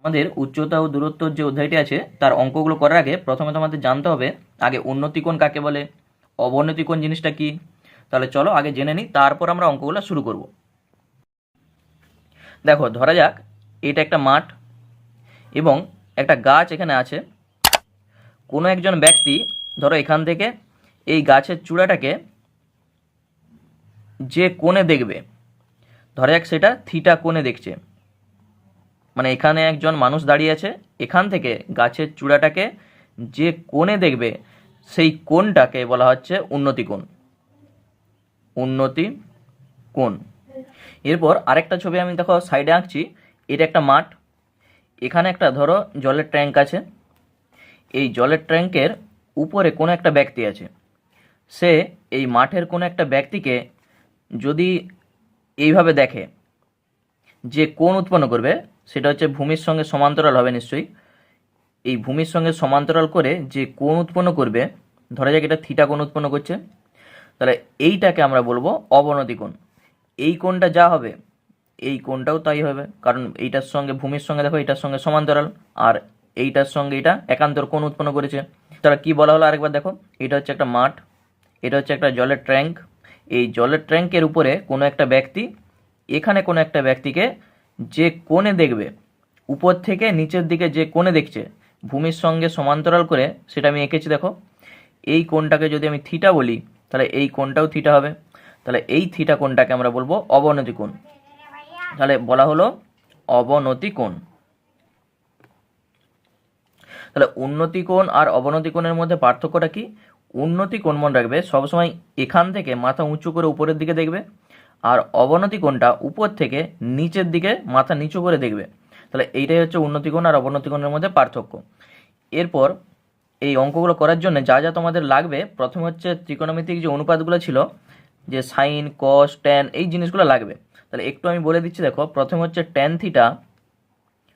আমাদের উচ্চতা ও দূরত্বর যে অধ্যায়টি আছে তার অঙ্কগুলো করার আগে প্রথমে তোমাদের জানতে হবে আগে উন্নতি কোণ কাকে বলে, অবনতি কোণ জিনিসটা কি। তাহলে চলো আগে জেনে নিই, তারপর আমরা অঙ্কগুলো শুরু করব। দেখো, ধরা যাক এটা একটা মাঠ এবং একটা গাছ এখানে আছে। কোনো একজন ব্যক্তি ধরো এখান থেকে এই গাছের চূড়াটাকে যে কোণে দেখবে, ধরা যাক সেটা থিটা কোণে দেখছে, মানে এখানে একজন মানুষ দাঁড়িয়ে আছে, এখান থেকে গাছের চূড়াটাকে যে কোণে দেখবে সেই কোণটাকে বলা হচ্ছে উন্নতি কোণ। উন্নতি কোণ। এরপর আরেকটা ছবি আমি দেখো সাইডে আঁকছি। এটা একটা মাঠ, এখানে একটা ধরো জলের ট্যাঙ্ক আছে। এই জলের ট্যাঙ্কের উপরে কোনো একটা ব্যক্তি আছে। সে এই মাঠের কোনো একটা ব্যক্তিকে যদি এইভাবে দেখে, যে কোণ উৎপন্ন করবে সেটা হচ্ছে ভূমির সঙ্গে সমান্তরাল হবে নিশ্চয়ই। এই ভূমির সঙ্গে সমান্তরাল করে যে কোণ উৎপন্ন করবে, ধরা যাক এটা থিটা কোণ উৎপন্ন করছে, তাহলে এইটাকে আমরা বলবো অবনতি কোণ। এই কোণটা যা হবে এই কোণটাও তাই হবে, কারণ এইটার সঙ্গে ভূমির সঙ্গে দেখো এটার সঙ্গে সমান্তরাল, আর এইটার সঙ্গে এটা একান্তর কোণ উৎপন্ন করেছে। তাহলে কি বলা হলো আরেকবার দেখো, এটা হচ্ছে একটা মাঠ, এটা হচ্ছে একটা জলের ট্যাঙ্ক। এই জলের ট্যাঙ্কের উপরে কোনো একটা ব্যক্তি এখানে কোনো একটা ব্যক্তিকে যে কোণে দেখবে, উপর থেকে নিচের দিকে যে কোণে দেখছে ভূমির সঙ্গে সমান্তরাল করে, সেটা আমি এঁকেছি দেখো। এই কোণটাকে যদি আমি থিটা বলি তাহলে এই কোণটাও থিটা হবে। তাহলে এই থিটা কোণটাকে আমরা বলবো অবনতি কোণ। তাহলে বলা হলো অবনতি কোণ। তাহলে উন্নতি কোণ আর অবনতি কোণের মধ্যে পার্থক্যটা কি? উন্নতি কোণ মনে রাখবে সবসময় এখান থেকে মাথা উঁচু করে উপরের দিকে দেখবে, আর অবনতি কোণটা উপর থেকে নিচের দিকে মাথা নিচু করে দেখবে। তাহলে এইটাই হচ্ছে উন্নতি কোণ আর অবনতি কোণের মধ্যে পার্থক্য। এরপর এই অঙ্কগুলো করার জন্য যা যা তোমাদের লাগবে, প্রথমে হচ্ছে ত্রিকোণমিতিক যে অনুপাতগুলো ছিল, যে সাইন কস ট্যান, এই জিনিসগুলো লাগবে। তাহলে একটু আমি বলে দিচ্ছি দেখো। প্রথমে হচ্ছে ট্যান থিটা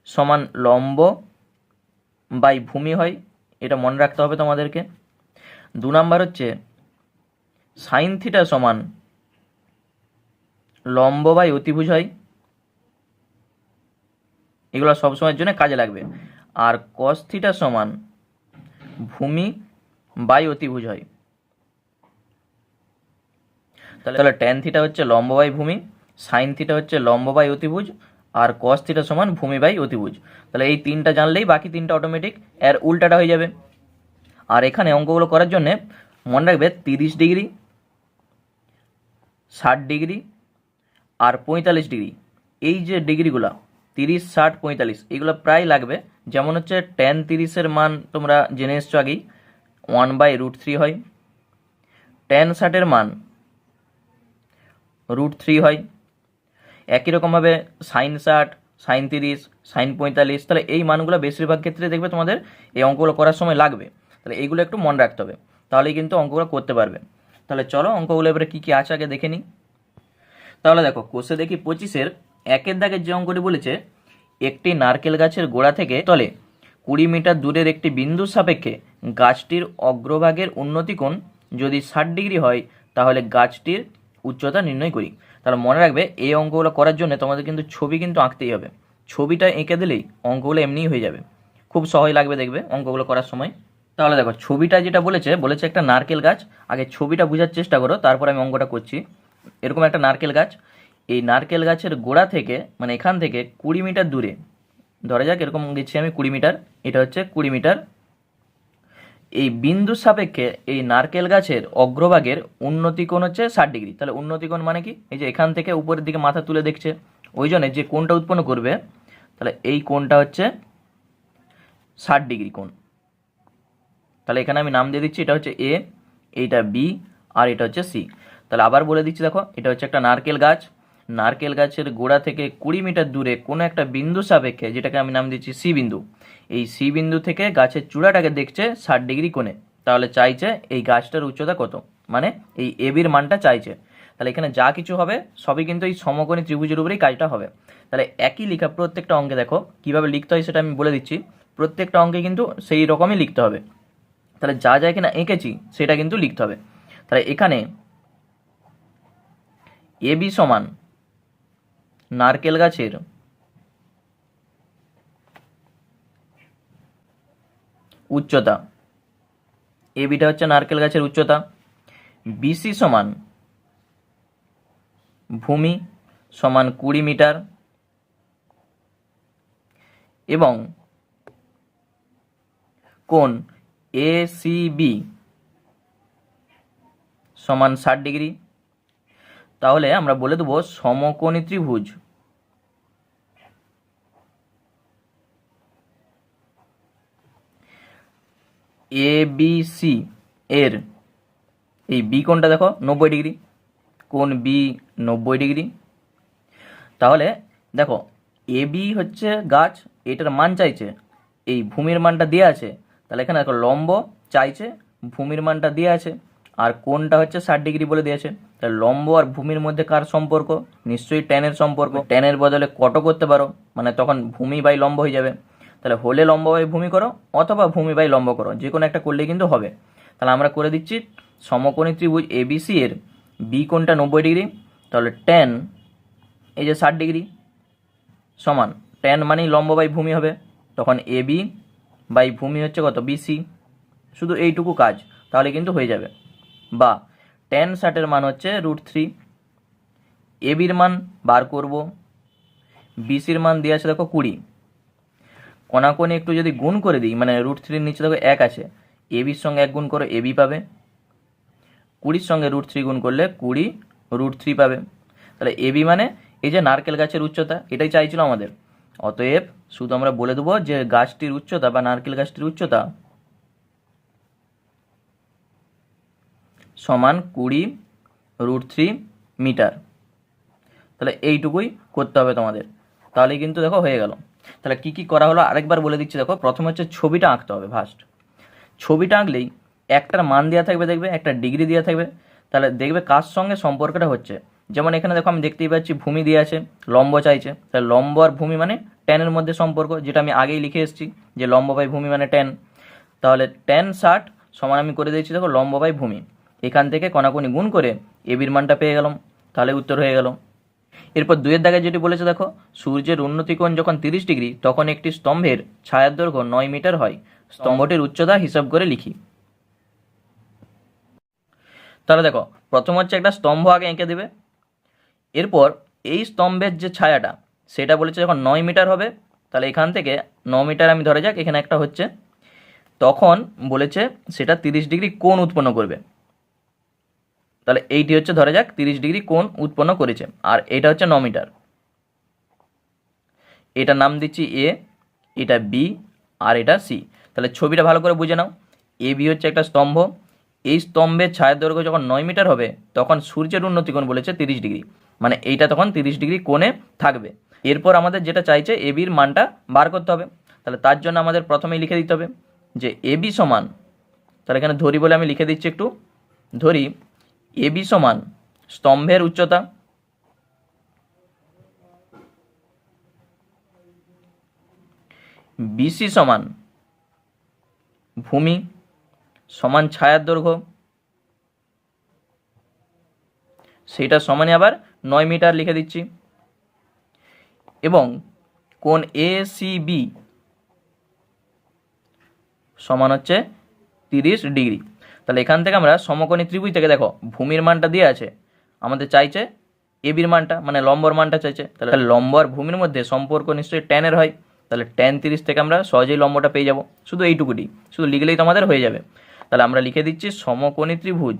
সমান লম্ব বাই ভূমি হয়, এটা মনে রাখতে হবে তোমাদেরকে। 2 নাম্বার হচ্ছে সাইন থিটা সমান লম্ব বাই অতিভুজ হয়, এগুলো সবসময়ের জন্য কাজে লাগবে। আর কস থিটা সমান ভূমি বাই অতিভুজ হয়। তাহলে ট্যান থিটা হচ্ছে লম্ব বাই ভূমি, সাইন থিটা হচ্ছে লম্ব বাই অতিভুজ, আর কস থিটা সমান ভূমি বাই অতিভুজ। তাহলে এই তিনটা জানলেই বাকি তিনটা অটোমেটিক এর উল্টাটা হয়ে যাবে। আর এখানে অঙ্কগুলো করার জন্য মনে রাখবে 30 ডিগ্রি, 60 ডিগ্রি আর 45 ডিগ্রি, এই যে ডিগ্রিগুলো 30, 60, 45 এগুলো প্রায় লাগবে। যেমন হচ্ছে ট্যান 30-এর মান তোমরা জেনে এসছো আগেই, 1/√3 হয়। ট্যান 60-এর মান √3 হয়। একই রকমভাবে সাইন 60, সাইন 30, সাইন 45, তাহলে এই মানগুলো বেশিরভাগ ক্ষেত্রে দেখবে তোমাদের এই অঙ্কগুলো করার সময় লাগবে। তাহলে এইগুলো একটু মনে রাখতে হবে, তাহলেই কিন্তু অঙ্কগুলো করতে পারবে। তাহলে চলো অঙ্কগুলো এবারে কী কী আছে আগে দেখে নিই। তাহলে দেখো, কোষে দেখি 25-এর 1-এর দাগের যে অঙ্কটি বলেছে, একটি নারকেল গাছের গোড়া থেকে তলে 20 মিটার দূরের একটি বিন্দুর সাপেক্ষে গাছটির অগ্রভাগের উন্নতি কোণ যদি 60 ডিগ্রি হয়, তাহলে গাছটির উচ্চতা নির্ণয় করি। তাহলে মনে রাখবে এই অঙ্কগুলো করার জন্য তোমাদের কিন্তু ছবি কিন্তু আঁকতেই হবে। ছবিটা এঁকে দিলেই অঙ্কগুলো এমনিই হয়ে যাবে, খুব সহজ লাগবে দেখবে অঙ্কগুলো করার সময়। তাহলে দেখো, ছবিটা যেটা বলেছে একটা নারকেল গাছ। আগে ছবিটা বোঝার চেষ্টা করো, তারপর আমি অঙ্কটা করছি। এরকম একটা নারকেল গাছ, এই নারকেল গাছের গোড়া থেকে মানে এখান থেকে 20 মিটার দূরে, ধরা যাক এরকম গেছি আমি 20 মিটার, এটা হচ্ছে 20 মিটার। এই বিন্দুর সাপেক্ষে এই নারকেল গাছের অগ্রভাগের উন্নতি কোণ হচ্ছে 60 ডিগ্রি। তাহলে উন্নতি কোণ মানে কি? এই যে এখান থেকে উপরের দিকে মাথা তুলে দেখছে, ওই জন্য যে কোণটা উৎপন্ন করবে, তাহলে এই কোণটা হচ্ছে 60 ডিগ্রি কোণ। তাহলে এখানে আমি নাম দিয়ে দিচ্ছি, এটা হচ্ছে এ, এইটা বি, আর এটা হচ্ছে সি। তাহলে আবার বলে দিচ্ছি দেখো, এটা হচ্ছে একটা নারকেল গাছ। নারকেল গাছের গোড়া থেকে 20 মিটার দূরে কোনো একটা বিন্দু সাপেক্ষে, যেটাকে আমি নাম দিচ্ছি সি বিন্দু, এই সি বিন্দু থেকে গাছের চূড়াটাকে দেখছে 60 ডিগ্রি কোণে। তাহলে চাইছে এই গাছটার উচ্চতা কত, মানে এই এবির মানটা চাইছে। তাহলে এখানে যা কিছু হবে সবই কিন্তু এই সমকোণী ত্রিভুজের উপরেই কাজটা হবে। তাহলে একই লেখা প্রত্যেকটা অঙ্কে দেখো কিভাবে লিখতে হয় সেটা আমি বলে দিচ্ছি। প্রত্যেকটা অঙ্কে কিন্তু সেই রকমই লিখতে হবে। তাহলে যা যা এখানে এঁকেছি সেটা কিন্তু লিখতে হবে। তাহলে এখানে এবি সমান নারকেল গাছের উচ্চতা, এ বিটা হচ্ছে নারকেল গাছের উচ্চতা, বিসি সমান ভূমি সমান 20 মিটার এবং কোণ এসিবি সমান 60 ডিগ্রি। তাহলে আমরা বলে দেবো সমকোণী ত্রিভুজ এবিসি এর এই বি কোণটা দেখো 90 ডিগ্রি, কোণ বি 90 ডিগ্রি। তাহলে দেখো এ বি হচ্ছে গাছ, এটার মান চাইছে, এই ভূমির মানটা দেওয়া আছে, তাহলে এখানে দেখো লম্ব চাইছে, ভূমির মানটা দেওয়া আছে, আর কোণটা হচ্ছে 60 ডিগ্রি বলে দিয়েছে। তাহলে লম্ব আর ভূমির মধ্যে কার সম্পর্ক? নিশ্চয়ই ট্যানের সম্পর্ক। ট্যানের বদলে কত করতে পারো, মানে তখন ভূমি বাই লম্ব হয়ে যাবে। তাহলে হলে লম্ব বাই ভূমি করো অথবা ভূমি বাই লম্ব করো, যে কোনো একটা করলেই কিন্তু হবে। তাহলে আমরা করে দিচ্ছি সমকোণী ত্রিভুজ এবিসি এর বি কোণটা 90 ডিগ্রি, তাহলে ট্যান এই যে 60 ডিগ্রি সমান ট্যান মানেই লম্ব বাই ভূমি হবে, তখন এ বি বাই ভূমি হচ্ছে কত? বিসি। শুধু এইটুকু কাজ, তাহলে কিন্তু হয়ে যাবে। বা ট্যান 60-এর মান হচ্ছে √3, এ বির মান বার করব, বিসির মান দিয়ে আছে দেখো 20, কোণাকোণি একটু যদি গুণ করে দিই, মানে √3-এর নিচে দেখো 1 আছে, এ বির সঙ্গে 1 গুণ করো, এ বি পাবে, 20-র সঙ্গে √3 গুণ করলে 20 √3 পাবে। তাহলে এ বি মানে এই যে নারকেল গাছের উচ্চতা, এটাই চাইছিল আমাদের। অতএব শুধু আমরা বলে দেবো যে গাছটির উচ্চতা বা নারকেল গাছটির উচ্চতা সমান 20 √3 মিটার। তাহলে এইটুকুই করতে হবে তোমাদের, তাহলেই কিন্তু দেখো হয়ে গেল। তাহলে কি কি করা হলো আরেকবার বলে দিচ্ছি। দেখো প্রথমে হচ্ছে ছবিটা আঁকতে হবে ফার্স্ট। ছবিটা আঁকলেই একটার মান দেওয়া থাকবে, দেখবে একটা ডিগ্রি দেওয়া থাকবে, তাহলে দেখবে কার সঙ্গে সম্পর্কটা হচ্ছে। যেমন এখানে দেখো আমি দেখতেই পাচ্ছি ভূমি দিয়ে আছে, লম্ব চাইছে, তাহলে লম্ব আর ভূমি মানে ট্যানের মধ্যে সম্পর্ক, যেটা আমি আগেই লিখে এসেছি যে লম্ব বাই ভূমি মানে ট্যান। তাহলে ট্যান 60 সমান আমি করে দিয়েছি দেখো লম্ব বাই ভূমি, এখান থেকে কোণাকুণি গুণ করে এবির মানটা পেয়ে গেলাম, তাহলে উত্তর হয়ে গেল। এরপর 2-এর দাগে যেটি বলেছে দেখো, সূর্যের উন্নতি কোণ যখন 30 ডিগ্রি তখন একটি স্তম্ভের ছায়ার দৈর্ঘ্য 9 মিটার হয়, স্তম্ভটির উচ্চতা হিসাব করে লিখি। তাহলে দেখো প্রথম হচ্ছে একটা স্তম্ভ আগে এঁকে দেবে, এরপর এই স্তম্ভের যে ছায়াটা সেটা বলেছে যখন 9 মিটার হবে, তাহলে এখান থেকে 9 মিটার আমি ধরে যাক এখানে একটা হচ্ছে, তখন বলেছে সেটা 30 ডিগ্রি কোণ উৎপন্ন করবে। তাহলে এইটি হচ্ছে ধরে যাক 30 ডিগ্রি কোণ উৎপন্ন করেছে, আর এটা হচ্ছে 9 মিটার। এটা নাম দিচ্ছি এ, এটা বি, আর এটা সি। তাহলে ছবিটা ভালো করে বুঝে নাও। এ বি হচ্ছে একটা স্তম্ভ, এই স্তম্ভের ছায়ার দৈর্ঘ্য যখন 9 মিটার হবে তখন সূর্যের উন্নতি কোণ বলেছে 30 ডিগ্রি, মানে এইটা তখন 30 ডিগ্রি কোণে থাকবে। এরপর আমাদের যেটা চাইছে এ বির মানটা বার করতে হবে, তাহলে তার জন্য আমাদের প্রথমেই লিখে দিতে হবে যে এ বি সমান, তাহলে এখানে ধরি বলে আমি লিখে দিচ্ছি একটু, ধরি এ বি সমান স্তম্ভের উচ্চতা বিসি সমান ভূমি সমান ছায়ার দৈর্ঘ্য, সেইটা সমানে আবার 9 মিটার লিখে দিচ্ছি, এবং কোণ এ সি বি সমান হচ্ছে 30 ডিগ্রি। তাহলে এখান থেকে আমরা সমকোণী ত্রিভুজ থেকে দেখো ভূমির মানটা দিয়ে আছে, আমাদের চাইছে এ বির মানটা মানে লম্বর মানটা চাইছে, তাহলে লম্ব আর ভূমির মধ্যে সম্পর্ক নিশ্চয়ই ট্যানের হয়, তাহলে ট্যান 30 থেকে আমরা সহজেই লম্বটা পেয়ে যাব, শুধু এইটুকুটি, শুধু লিখলেই তো আমাদের হয়ে যাবে। তাহলে আমরা লিখে দিচ্ছি সমকোণী ত্রিভুজ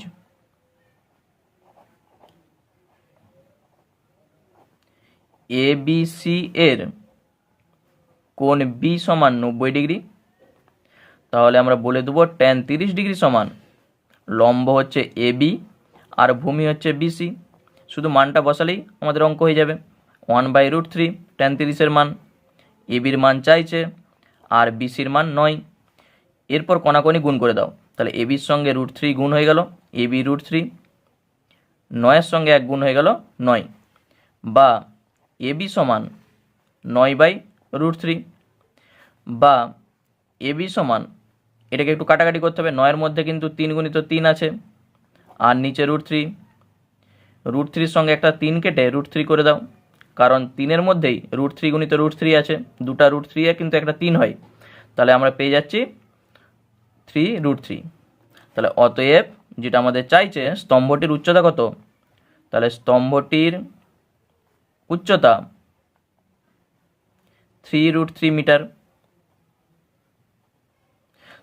এ বি সি এর কোণ বি সমান 90 ডিগ্রি, তাহলে আমরা বলে দেবো ট্যান 30 ডিগ্রি সমান লম্ব হচ্ছে এ বি আর ভূমি হচ্ছে বিসি, শুধু মানটা বসালেই আমাদের অঙ্ক হয়ে যাবে। 1/√3 ট্যান 30-এর মান, এ বির মান চাইছে আর বিসির মান 9, এরপর কোণাকোণি গুণ করে দাও, তাহলে এ বির সঙ্গে √3 গুণ হয়ে গেল এ বি √3, 9-এর সঙ্গে 1 গুণ হয়ে গেল 9, বা এ বি সমান 9/√3, বা এ বি সমান, এটাকে একটু কাটাকাটি করতে হবে, 9-এর মধ্যে কিন্তু 3 গুণিত 3 আছে আর নিচে √3, √3-র সঙ্গে একটা 3 কেটে √3 করে দাও, কারণ 3-এর মধ্যেই √3 গুণিত √3 আছে, দুটা √3 কিন্তু একটা 3 হয়, তাহলে আমরা পেয়ে যাচ্ছি 3√3। তাহলে অতএব যেটা আমাদের চাইছে স্তম্ভটির উচ্চতা কত, তাহলে স্তম্ভটির উচ্চতা 3√3 মিটার।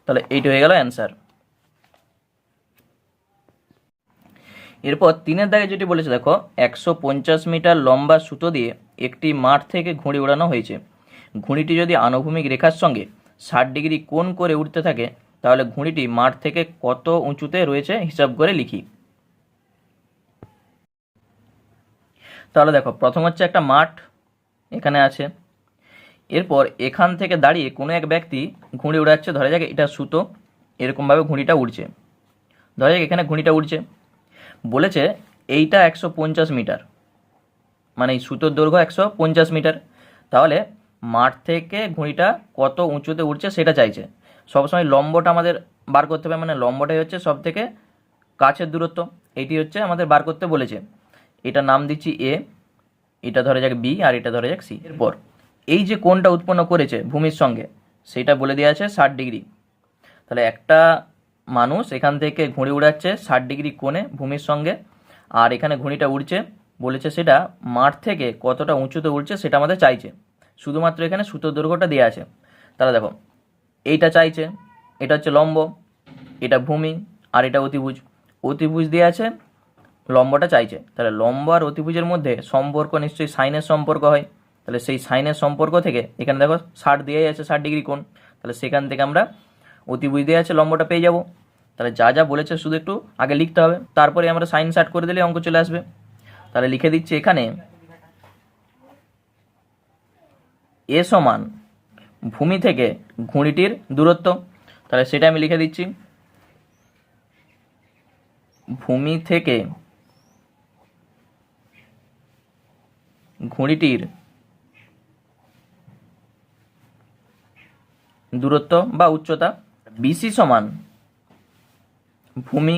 তাহলে এইটা হয়ে গেল অ্যান্সার। এরপর 3-এর দাগে যেটি বলেছে দেখো, 150 মিটার লম্বা সুতো দিয়ে একটি মাঠ থেকে ঘুড়ি ওড়ানো হয়েছে। ঘুড়িটি যদি আনুভূমিক রেখার সঙ্গে 60 ডিগ্রি কোণ করে উঠতে থাকে, তাহলে ঘুড়িটি মাঠ থেকে কত উঁচুতে রয়েছে হিসাব করে লিখি। তাহলে দেখো, প্রথম হচ্ছে একটা মাঠ এখানে আছে। এরপর এখান থেকে দাঁড়িয়ে কোনো এক ব্যক্তি ঘুড়ি উড়াচ্ছে। ধরা যাক এটা সুতো, এরকমভাবে ঘুড়িটা উড়ছে। ধরা যাক এখানে ঘুড়িটা উড়ছে, বলেছে এইটা 150 মিটার, মানে এই সুতোর দৈর্ঘ্য 150 মিটার। তাহলে মাঠ থেকে ঘুড়িটা কত উঁচুতে উঠছে সেটা চাইছে। সবসময় লম্বটা আমাদের বার করতে হবে, মানে লম্বটাই হচ্ছে সব থেকে কাছের দূরত্ব। এটি হচ্ছে আমাদের বার করতে বলেছে। এটা নাম দিচ্ছি এ, এটা ধরে যাক বি, আর এটা ধরে যাক সি। এরপর এই যে কোণটা উৎপন্ন করেছে ভূমির সঙ্গে, সেটা বলে দেওয়া আছে 60 ডিগ্রি। তাহলে একটা মানুষ এখান থেকে ঘুড়ি উড়াচ্ছে 60 ডিগ্রি কোণে ভূমির সঙ্গে, আর এখানে ঘুড়িটা উড়ছে, বলেছে সেটা মাঠ থেকে কতটা উঁচুতে উড়ছে সেটা আমাদের চাইছে। শুধুমাত্র এখানে সুতোর দৈর্ঘ্যটা দেওয়া আছে। তাহলে দেখো, এইটা চাইছে, এটা হচ্ছে লম্ব, এটা ভূমি, আর এটা অতিভুজ। অতিভুজ দেওয়া আছে, লম্বটা চাইছে। তাহলে লম্ব আর অতিভুজের মধ্যে সম্পর্ক নিশ্চয়ই সাইনের সম্পর্ক হয়। তাহলে সেই সাইনের সম্পর্ক থেকে এখানে দেখো 60 দেওয়াই আছে, 60 ডিগ্রি কোণ। তাহলে সেখান থেকে আমরা অতিভুজ দেওয়া আছে, লম্বটা পেয়ে যাব। তাহলে যা যা বলেছে শুধু একটু আগে লিখতে হবে, তারপরে আমরা সাইন 60 করে দিলে অঙ্ক চলে আসবে। তাহলে লিখে দিচ্ছি এখানে এ সমান ভূমি থেকে ঘুড়িটির দূরত্ব। তাহলে সেটা আমি লিখে দিচ্ছি, ভূমি থেকে ঘুড়িটির দূরত্ব বা উচ্চতা। বিসি সমান ভূমি,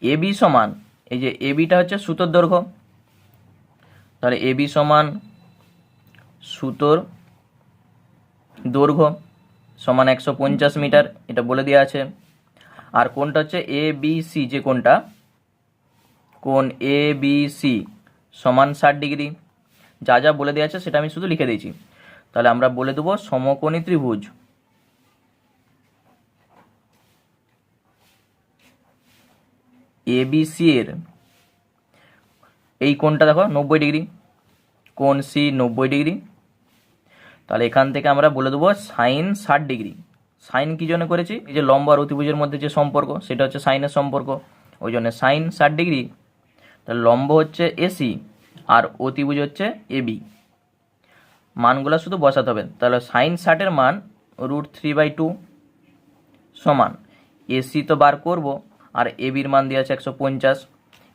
এবি সমান, এই যে এবিটা হচ্ছে সুতোর দৈর্ঘ্য, তাহলে এবি সমান সুতোর দৈর্ঘ্য সমান 150 মিটার, এটা বলে দেওয়া আছে। আর কোনটা হচ্ছে এ বি সি, যে কোনটা কোন এ বি সি সমান 60 ডিগ্রি। যা যা বলে দেওয়া আছে সেটা আমি শুধু লিখে দিয়েছি। তাহলে আমরা বলে দেবো সমকোণী ত্রিভুজ এবিসি এর এই কোণটা দেখো 90 ডিগ্রি, কোণ সি 90 ডিগ্রি। তাহলে এখান থেকে আমরা বলে দেবো সাইন 60 ডিগ্রি। সাইন কী জন্য করেছি, এই যে লম্ব আর অতিভুজের মধ্যে যে সম্পর্ক সেটা হচ্ছে সাইনের সম্পর্ক, ওই জন্য সাইন 60 ডিগ্রি। তাহলে লম্ব হচ্ছে এসি আর অতিভুজ হচ্ছে এবি। মানগুলো শুধু বসাতে হবে। তাহলে সাইন 60-এর মান √3/2 সমান এসি তো বার করব, আর এবির মান দেওয়া আছে 150।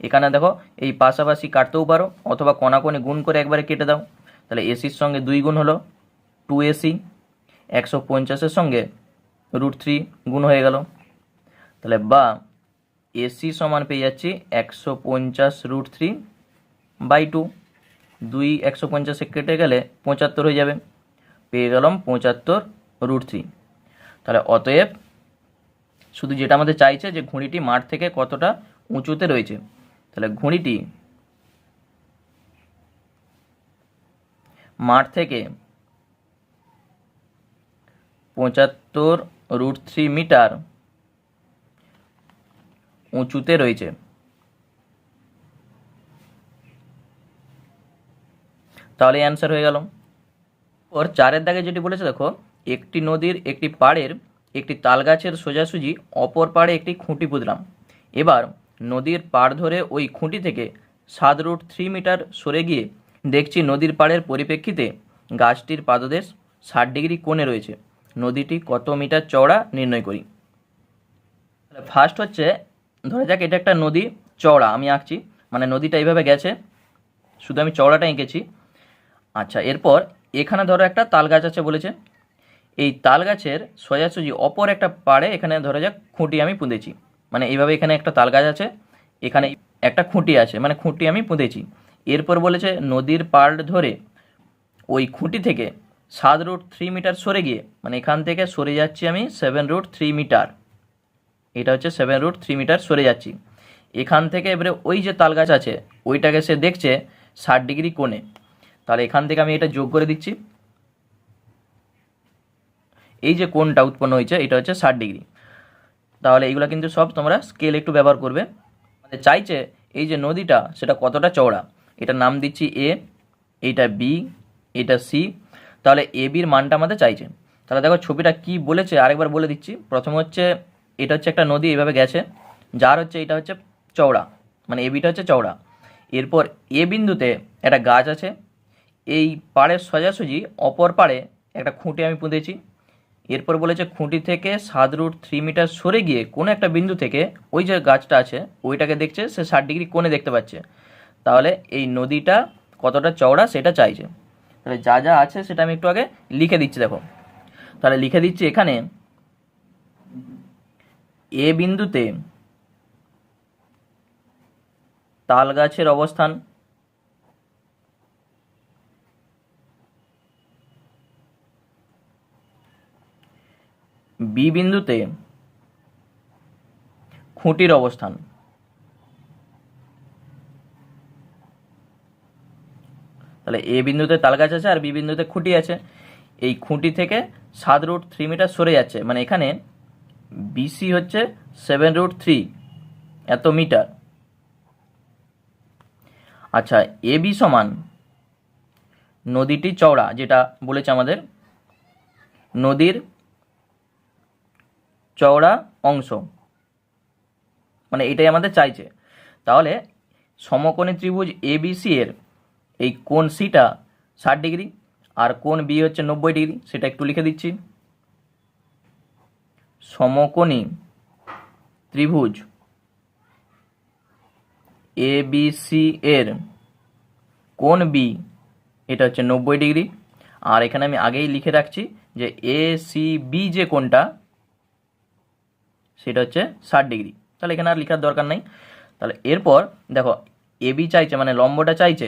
এখানে দেখো এই পাশাপাশি কাটতেও পারো, অথবা কোণাকোণি গুণ করে একবারে কেটে দাও। তাহলে এসির সঙ্গে 2 গুণ হলো 2AC, 150-এর সঙ্গে √3 গুণ হয়ে গেল। তাহলে বা এসি সমান পেয়ে যাচ্ছি 150√3/2। 2 150-এ কেটে গেলে 75 হয়ে যাবে, পেয়ে গেলাম 75√3। তাহলে অতএব শুধু যেটা আমাদের চাইছে যে ঘুড়িটি মাঠ থেকে কতটা উঁচুতে রয়েছে। তাহলে ঘুড়িটি মাঠ থেকে 75√3 মিটার উঁচুতে রয়েছে। তাহলে অ্যান্সার হয়ে গেল। ওর 4-এর দাগে যেটি বলেছে দেখো, একটি নদীর একটি পাড়ের একটি তালগাছের সোজাসুজি অপর পাড়ে একটি খুঁটি পুঁতলাম। এবার নদীর পাড় ধরে ওই খুঁটি থেকে 7√3 মিটার সরে গিয়ে দেখছি নদীর পাড়ের পরিপ্রেক্ষিতে গাছটির পাদদেশ 60 ডিগ্রি কোণে রয়েছে। নদীটি কত মিটার চওড়া নির্ণয় করি। ফার্স্ট হচ্ছে ধরে যাক এটা একটা নদী চওড়া, আমি আঁকছি, মানে নদীটা এইভাবে গেছে, শুধু আমি চওড়াটা এঁকেছি। আচ্ছা, এরপর এখানে ধরো একটা তাল গাছ আছে বলেছে, এই তাল গাছের সোজাসুজি অপর একটা পাড়ে এখানে ধরে যাক খুঁটি আমি পুঁতেছি, মানে এইভাবে এখানে একটা তাল গাছ আছে, এখানে একটা খুঁটি আছে, মানে খুঁটি আমি পুঁতেছি। এরপর বলেছে নদীর পাড় ধরে ওই খুঁটি থেকে 7√3 মিটার সরে গিয়ে, মানে এখান থেকে সরে যাচ্ছি আমি 7√3 মিটার, এটা হচ্ছে 7√3 মিটার সরে যাচ্ছি। এখান থেকে এবারে ওই যে তাল গাছ আছে ওইটাকে সে দেখছে 60 ডিগ্রি কোণে। তাহলে এখান থেকে আমি এটা যোগ করে দিচ্ছি। এই যে কোণটা উৎপন্ন হয়েছে এটা হচ্ছে 60 ডিগ্রি। তাহলে এইগুলো কিন্তু সব তোমরা স্কেল একটু ব্যবহার করবে। আমাদের চাইছে এই যে নদীটা সেটা কতটা চওড়া, এটার নাম দিচ্ছি এ, এইটা বি, এটা সি। তাহলে এ বির মানটা আমাদের চাইছে। তাহলে দেখো ছবিটা কি বলেছে আরেকবার বলে দিচ্ছি। প্রথমে হচ্ছে এটা হচ্ছে একটা নদী এইভাবে গেছে, যার হচ্ছে এটা হচ্ছে চওড়া, মানে এ বিটা হচ্ছে চওড়া। এরপর এ বিন্দুতে একটা গাছ আছে, এই পাড়ের সোজাসুজি অপর পাড়ে একটা খুঁটি আমি পুঁতেছি। এরপর বলেছে খুঁটি থেকে 7√3 মিটার সরে গিয়ে কোনো একটা বিন্দু থেকে ওই যে গাছটা আছে ওইটাকে দেখছে, সে 60 ডিগ্রি কোণে দেখতে পাচ্ছে। তাহলে এই নদীটা কতটা চওড়া সেটা চাইছে। তাহলে যা যা আছে সেটা আমি একটু আগে লিখে দিচ্ছি। দেখো তাহলে লিখে দিচ্ছি, এখানে এ বিন্দুতে তাল গাছের অবস্থান, বি বিন্দুতে খুঁটির অবস্থান, তাহলে এ বিন্দুতে তাল গাছ আছে আর বি বিন্দুতে খুঁটি আছে। এই খুঁটি থেকে 7√3 মিটার সরে যাচ্ছে, মানে এখানে বিসি হচ্ছে 7√3 এত মিটার। আচ্ছা, এ বি সমান নদীটি চওড়া, যেটা বলেছে আমাদের নদীর চওড়া অংশ, মানে এটাই আমাদের চাইছে। তাহলে সমকোণী ত্রিভুজ এবিসি এর এই কোণ সিটা 60 ডিগ্রি আর কোণ বি হচ্ছে 90 ডিগ্রি, সেটা একটু লিখে দিচ্ছি। সমকোণী ত্রিভুজ এবিসি এর কোণ বি এটা হচ্ছে 90 ডিগ্রি, আর এখানে আমি আগেই লিখে রাখছি যে এ সি বি যে কোণটা সেটা হচ্ছে 60 ডিগ্রি। তাহলে এখানে আর লেখার দরকার নেই। তাহলে এরপর দেখো এ বি চাইছে, মানে লম্বটা চাইছে,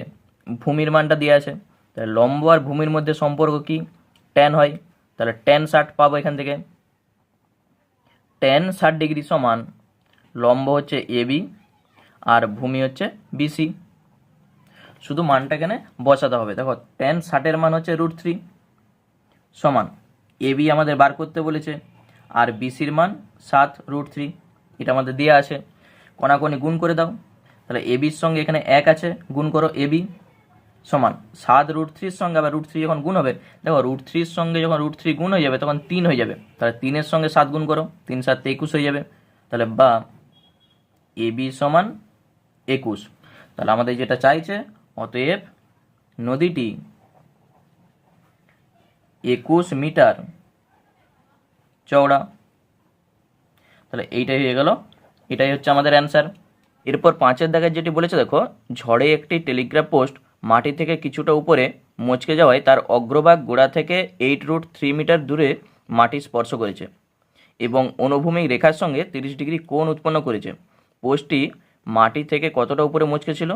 ভূমির মানটা দিয়ে আছে। তাহলে লম্ব আর ভূমির মধ্যে সম্পর্ক কি, ট্যান হয়। তাহলে ট্যান 60 পাবো এখান থেকে। ট্যান 60 ডিগ্রি সমান লম্ব হচ্ছে এ বি আর ভূমি হচ্ছে বিসি। শুধু মানটা এখানে বসাতে হবে। দেখো ট্যান 60-এর মান হচ্ছে √3 সমান এ বি আমাদের বার করতে বলেছে, আর বিসির মান 7√3, এটা আমাদের দেওয়া আছে। কোনাকুনি গুণ করে দাও। তাহলে এ বির সঙ্গে এখানে 1 আছে, গুণ করো এ বি সমান 7√3-র সঙ্গে আবার √3 যখন গুণ হবে, দেখো √3-র সঙ্গে যখন √3 গুণ হয়ে যাবে তখন 3 হয়ে যাবে। তাহলে 3-এর সঙ্গে 7 গুণ করো, 3 7 21 হয়ে যাবে। তাহলে বা এ বি সমান 21। তাহলে আমাদের যেটা চাইছে, অতএব নদীটি 21 মিটার চওড়া। তাহলে এইটাই হয়ে গেল, এটাই হচ্ছে আমাদের অ্যান্সার। এরপর 5-এর দাগের যেটি বলেছে, দেখো ঝড়ে একটি টেলিগ্রাফ পোস্ট মাটি থেকে কিছুটা উপরে মচকে যাওয়ায় তার অগ্রভাগ গোড়া থেকে 8√3 মিটার দূরে মাটি স্পর্শ করেছে এবং অনুভূমিক রেখার সঙ্গে 30 ডিগ্রি কোণ উৎপন্ন করেছে। পোস্টটি মাটি থেকে কতটা উপরে মচকে ছিল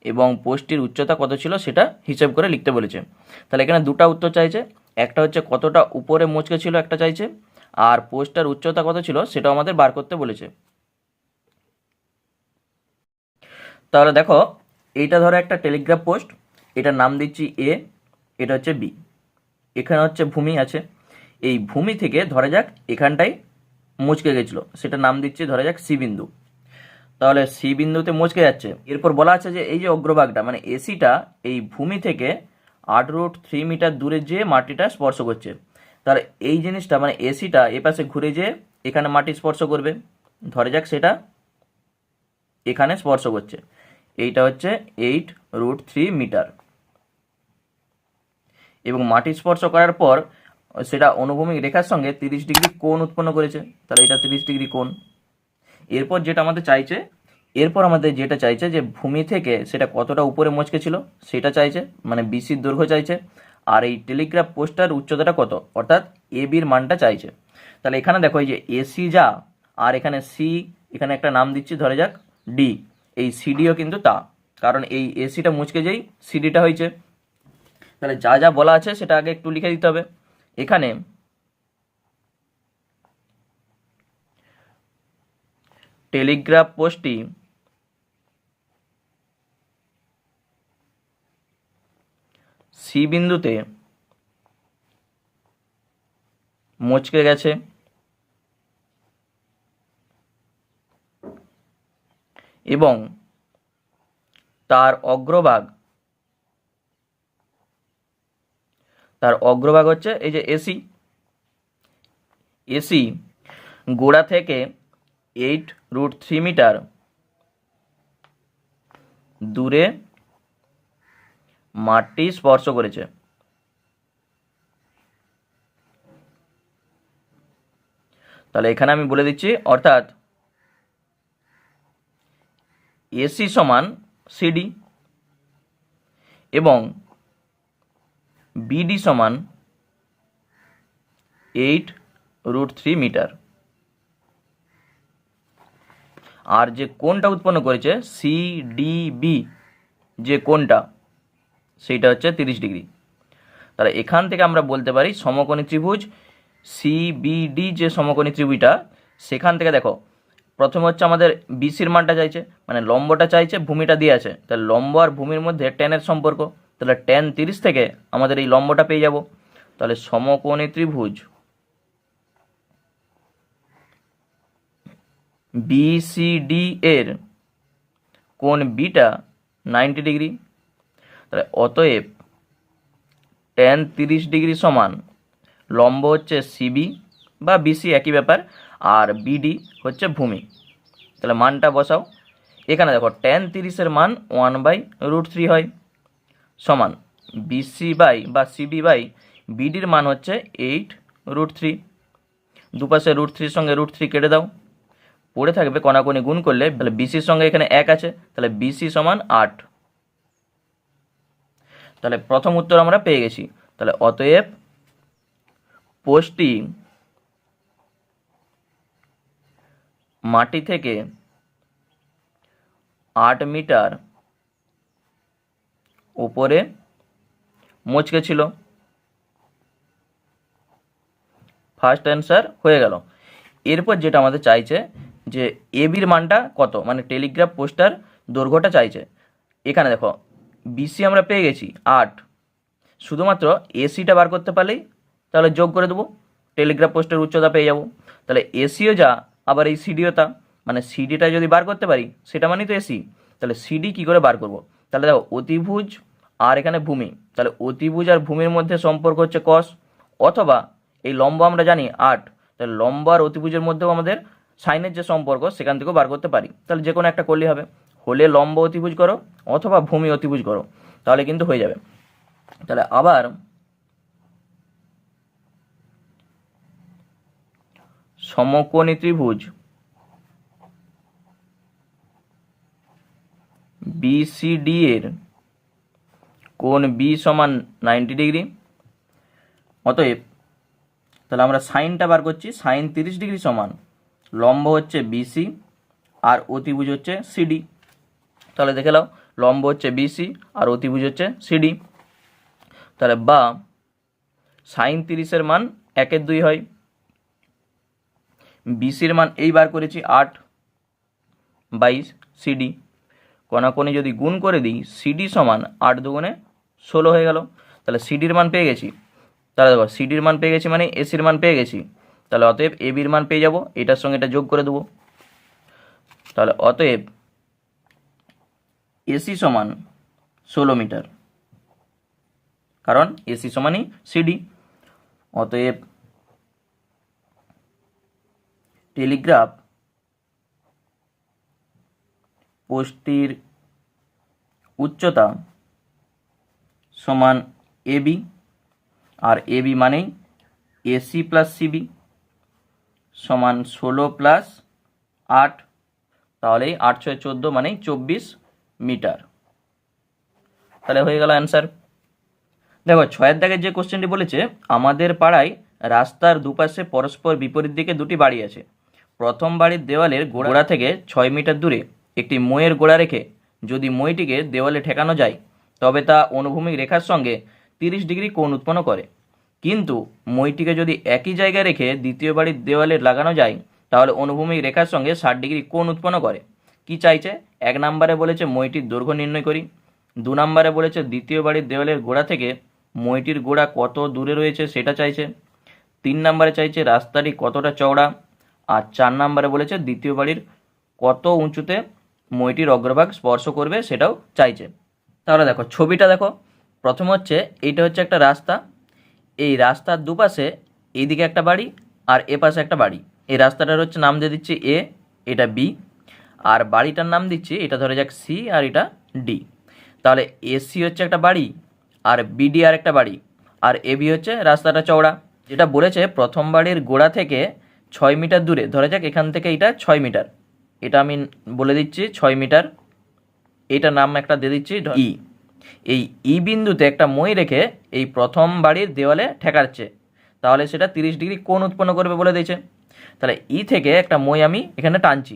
এবং পোস্টটির উচ্চতা কত ছিল সেটা হিসাব করে লিখতে বলেছে। তাহলে এখানে দুটো উত্তর চাইছে, একটা হচ্ছে কতটা উপরে মচকে ছিল একটা চাইছে, আর পোস্টটার উচ্চতা কত ছিল সেটাও আমাদের বার করতে বলেছে। তাহলে দেখো এইটা ধরো একটা টেলিগ্রাফ পোস্ট, এটার নাম দিচ্ছি এ, এটা হচ্ছে বি, এখানে হচ্ছে ভূমি আছে। এই ভূমি থেকে ধরা যাক এখানটাই মুচকে গেছিলো, সেটা নাম দিচ্ছি ধরা যাক সি বিন্দু। তাহলে সি বিন্দুতে মুচকে যাচ্ছে। এরপর বলা আছে যে এই যে অগ্রভাগটা মানে এসিটা এই ভূমি থেকে 8√3 মিটার দূরে যেয়ে মাটিটা স্পর্শ করছে। তাহলে এই জিনিসটা মানে এসিটা এপাশে ঘুরে যেয়ে এখানে মাটি স্পর্শ করবে, ধরে যাক সেটা এখানে স্পর্শ করছে। এইটা হচ্ছে 8√3 মিটার এবং মাটি স্পর্শ করার পর সেটা অনুভূমিক রেখার সঙ্গে 30 ডিগ্রি কোণ উৎপন্ন করেছে। তাহলে এটা 30 ডিগ্রি কোণ। এরপর যেটা আমাদের চাইছে যে ভূমি থেকে সেটা কতটা উপরে মচকে ছিল সেটা চাইছে, মানে বিসির দৈর্ঘ্য চাইছে, আর এই টেলিগ্রাফ পোস্টটার উচ্চতাটা কত অর্থাৎ এ বির মানটা চাইছে। তাহলে এখানে দেখো এই যে এসি যা আর এখানে সি, এখানে একটা নাম দিচ্ছি ধরে যাক ডি, এই সিডিও কিন্তু তা, কারণ এই এসিটা মুচকে যেই সিডিটা হয়েছে। তাহলে যা যা বলা আছে সেটা আগে একটু লিখে দিতে হবে। এখানে টেলিগ্রাফ পোস্টটি সি বিন্দুতে মচকে গেছে এবং তার অগ্রভাগ হচ্ছে এই যে এসি গোড়া থেকে 8√3 মিটার দূরে মাঠটি স্পর্শ করেছে। তাহলে এখানে আমি বলে দিচ্ছি, অর্থাৎ এসি সমান সিডি এবং বিডি সমান 8√3 মিটার। আর যে কোণটা উৎপন্ন করেছে সিডিবি, যে কোণটা সেইটা হচ্ছে 30 ডিগ্রি। তাহলে এখান থেকে আমরা বলতে পারি সমকোণী ত্রিভুজ সিবিডি, যে সমকোণী ত্রিভুজটা, সেখান থেকে দেখো প্রথমে হচ্ছে আমাদের বিসির মানটা চাইছে, মানে লম্বটা চাইছে, ভূমিটা দিয়ে আছে। তাহলে লম্ব আর ভূমির মধ্যে ট্যানের সম্পর্ক, তাহলে ট্যান 30 থেকে আমাদের এই লম্বটা পেয়ে যাব। তাহলে সমকোণী ত্রিভুজ বিসিডি এর কোণ বিটা 90 ডিগ্রি। তাহলে অতএব ট্যান 30 ডিগ্রি সমান লম্ব হচ্ছে সিবি বা বিসি, একই ব্যাপার, আর বিডি হচ্ছে ভূমি। তাহলে মানটা বসাও। এখানে দেখো ট্যান 30-এর মান 1/√3 হয়, সমান বিসি বাই বা সিবি বাই বিডির মান হচ্ছে 8√3। দুপাশে √3-এর সঙ্গে √3 কেটে দাও, পড়ে থাকবে কণাকণি গুণ করলে। তাহলে বিসির সঙ্গে এখানে 1 আছে, তাহলে বিসি সমান 8। তাহলে প্রথম উত্তর আমরা পেয়ে গেছি। তাহলে অতএব পোস্টটি মাটি থেকে 8 মিটার উপরে মচকে ছিল। ফার্স্ট অ্যান্সার হয়ে গেল। এরপর যেটা আমাদের চাইছে যে এবির মানটা কত, মানে টেলিগ্রাফ পোস্টার দৈর্ঘ্যটা চাইছে। এখানে দেখো বিসি আমরা পেয়ে গেছি 8, শুধুমাত্র এসিটা বার করতে পারলেই তাহলে যোগ করে দেবো, টেলিগ্রাফ পোস্টের উচ্চতা পেয়ে যাব। তাহলে এসিও যা, আবার এই সিডিও তা, মানে সিডিটা যদি বার করতে পারি সেটা মানেই তো এসি। তাহলে সিডি কী করে বার করব? তাহলে দেখো অতিভুজ আর এখানে ভূমি, তাহলে অতিভুজ আর ভূমির মধ্যে সম্পর্ক হচ্ছে কস, অথবা এই লম্ব আমরা জানি 8, তাহলে লম্ব আর অতিভুজের মধ্যেও আমাদের সাইনের যে সম্পর্ক সেখান থেকেও বার করতে পারি। তাহলে যে কোনো একটা করলেই হবে, হলে লম্ব অতিভুজ করো অথবা ভূমি অতিভুজ করো, তাহলে কিন্তু হয়ে যাবে। তাহলে আবার সমকোণী ত্রিভুজ বিসিডি এর কোণ বি সমান 90 ডিগ্রি। অতএব তাহলে আমরা সাইনটা বার করছি, সাইন 30 ডিগ্রি সমান লম্ব হচ্ছে বিসি আর অতিভুজ হচ্ছে সিডি। তাহলে দেখে নাও, লম্ব হচ্ছে বিসি আর অতিভুজ হচ্ছে সিডি। তাহলে বা সাইন 30-এর মান 1/2 হয়, বিসির মান এই বার করেছি 8/, সিডি কোণাকোণি যদি গুণ করে দিই সিডি সমান 8 দুগুণে 16 হয়ে গেল। তাহলে সিডির মান পেয়ে গেছি। তাহলে দেখো সিডির মান পেয়ে গেছি মানে এসির মান পেয়ে গেছি। তাহলে অতএব এবির মান পেয়ে যাব, এটার সঙ্গে এটা যোগ করে দেবো। তাহলে অতএব এসি সমান 16 মিটার, কারণ এসি সমানই সিডি। অতএব টেলিগ্রাফ পোস্টটির উচ্চতা সমান এবি, আর এবি মানেই এসি প্লাস সিবি সমান 16 প্লাস 8, তাহলে 8 × 6 = 14 মানে 24 মিটার। তাহলে হয়ে গেল অ্যান্সার। দেখো 6-এর দাগের যে কোশ্চেনটি বলেছে, আমাদের পাড়ায় রাস্তার দুপাশে পরস্পর বিপরীত দিকে দুটি বাড়ি আছে। প্রথম বাড়ির দেওয়ালের গোড়া থেকে 6 মিটার দূরে একটি মইয়ের গোড়া রেখে যদি মইটিকে দেওয়ালে ঠেকানো যায় তবে তা অনুভূমিক রেখার সঙ্গে 30 ডিগ্রি কোণ উৎপন্ন করে। কিন্তু মইটিকে যদি একই জায়গায় রেখে দ্বিতীয় বাড়ির দেওয়ালে লাগানো যায় তাহলে অনুভূমিক রেখার সঙ্গে 60 ডিগ্রি কোণ উৎপন্ন করে। কি চাইছে? 1 নম্বরে বলেছে মইটির দৈর্ঘ্য নির্ণয় করি, 2 নম্বরে বলেছে দ্বিতীয় বাড়ির দেওয়ালের গোড়া থেকে মইটির গোড়া কত দূরে রয়েছে সেটা চাইছে, 3 নম্বরে চাইছে রাস্তাটি কতটা চওড়া, আর 4 নম্বরে বলেছে দ্বিতীয় বাড়ির কত উঁচুতে মইটির অগ্রভাগ স্পর্শ করবে সেটাও চাইছে। তাহলে দেখো ছবিটা দেখো, প্রথম হচ্ছে এইটা হচ্ছে একটা রাস্তা, এই রাস্তার দুপাশে এইদিকে একটা বাড়ি আর এ পাশে একটা বাড়ি। এই রাস্তাটার হচ্ছে নাম দিয়ে দিচ্ছি এ, এটা বি, আর বাড়িটার নাম দিচ্ছি এটা ধরে যাক সি আর এটা ডি। তাহলে এসি হচ্ছে একটা বাড়ি আর বিডি আর একটা বাড়ি আর এবি হচ্ছে রাস্তাটা চওড়া। যেটা বলেছে প্রথম বাড়ির গোড়া থেকে 6 মিটার দূরে, ধরে যাক এখান থেকে এটা 6 মিটার, এটা আমি বলে দিচ্ছি 6 মিটার, এটার নাম একটা দিয়ে দিচ্ছি ই। এই ই বিন্দুতে একটা মই রেখে এই প্রথম বাড়ির দেওয়ালে ঠেকাচ্ছে, তাহলে সেটা 30 ডিগ্রি কোণ উৎপন্ন করবে বলে দিয়েছে। তাহলে ই থেকে একটা মই আমি এখানে টানছি,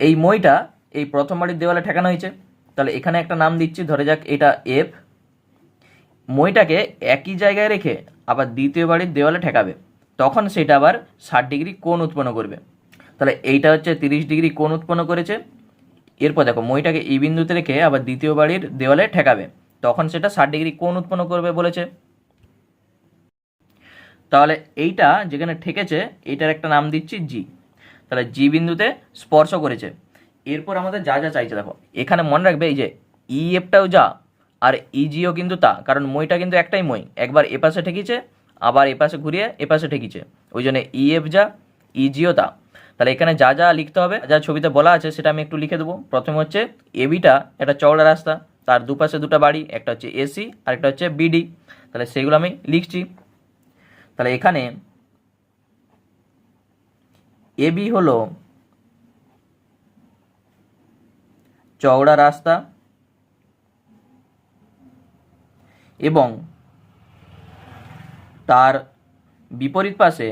এই মইটা এই প্রথম বাড়ির দেওয়ালে ঠেকানো হয়েছে, তাহলে এখানে একটা নাম দিচ্ছি, ধরে যাক এটা এফ। মইটাকে একই জায়গায় রেখে আবার দ্বিতীয় বাড়ির দেওয়ালে ঠেকাবে, তখন সেটা আবার 60 ডিগ্রি কোণ উৎপন্ন করবে। তাহলে এইটা হচ্ছে 30 ডিগ্রি কোণ উৎপন্ন করেছে। এরপর দেখো মইটাকে এই বিন্দুতে রেখে আবার দ্বিতীয় বাড়ির দেওয়ালে ঠেকাবে, তখন সেটা 60 ডিগ্রি কোণ উৎপন্ন করবে বলেছে। তাহলে এইটা যেখানে ঠেকেছে এইটার একটা নাম দিচ্ছি জি, তাহলে জি বিন্দুতে স্পর্শ করেছে। এরপর আমাদের যা যা চাইছে দেখো, এখানে মনে রাখবে এই যে ই এফটাও যা আর ইজিও কিন্তু তা, কারণ মইটা কিন্তু একটাই মই, একবার এপাশে ঠেকিছে আবার এপাশে ঘুরিয়ে এপাশে ঠেকিছে, ওই জন্য ই এফ যা ইজিও তা। তাহলে এখানে যা যা লিখতে হবে, যা ছবিতে বলা আছে সেটা আমি একটু লিখে দেবো। প্রথমে হচ্ছে এবিটা একটা চওড়া রাস্তা, তার দুপাশে দুটো বাড়ি, একটা হচ্ছে এসি আর একটা হচ্ছে বিডি, তাহলে সেগুলো আমি লিখছি। তাহলে এখানে এবি হলো চওড়া রাস্তা এবং তার বিপরীত পাশে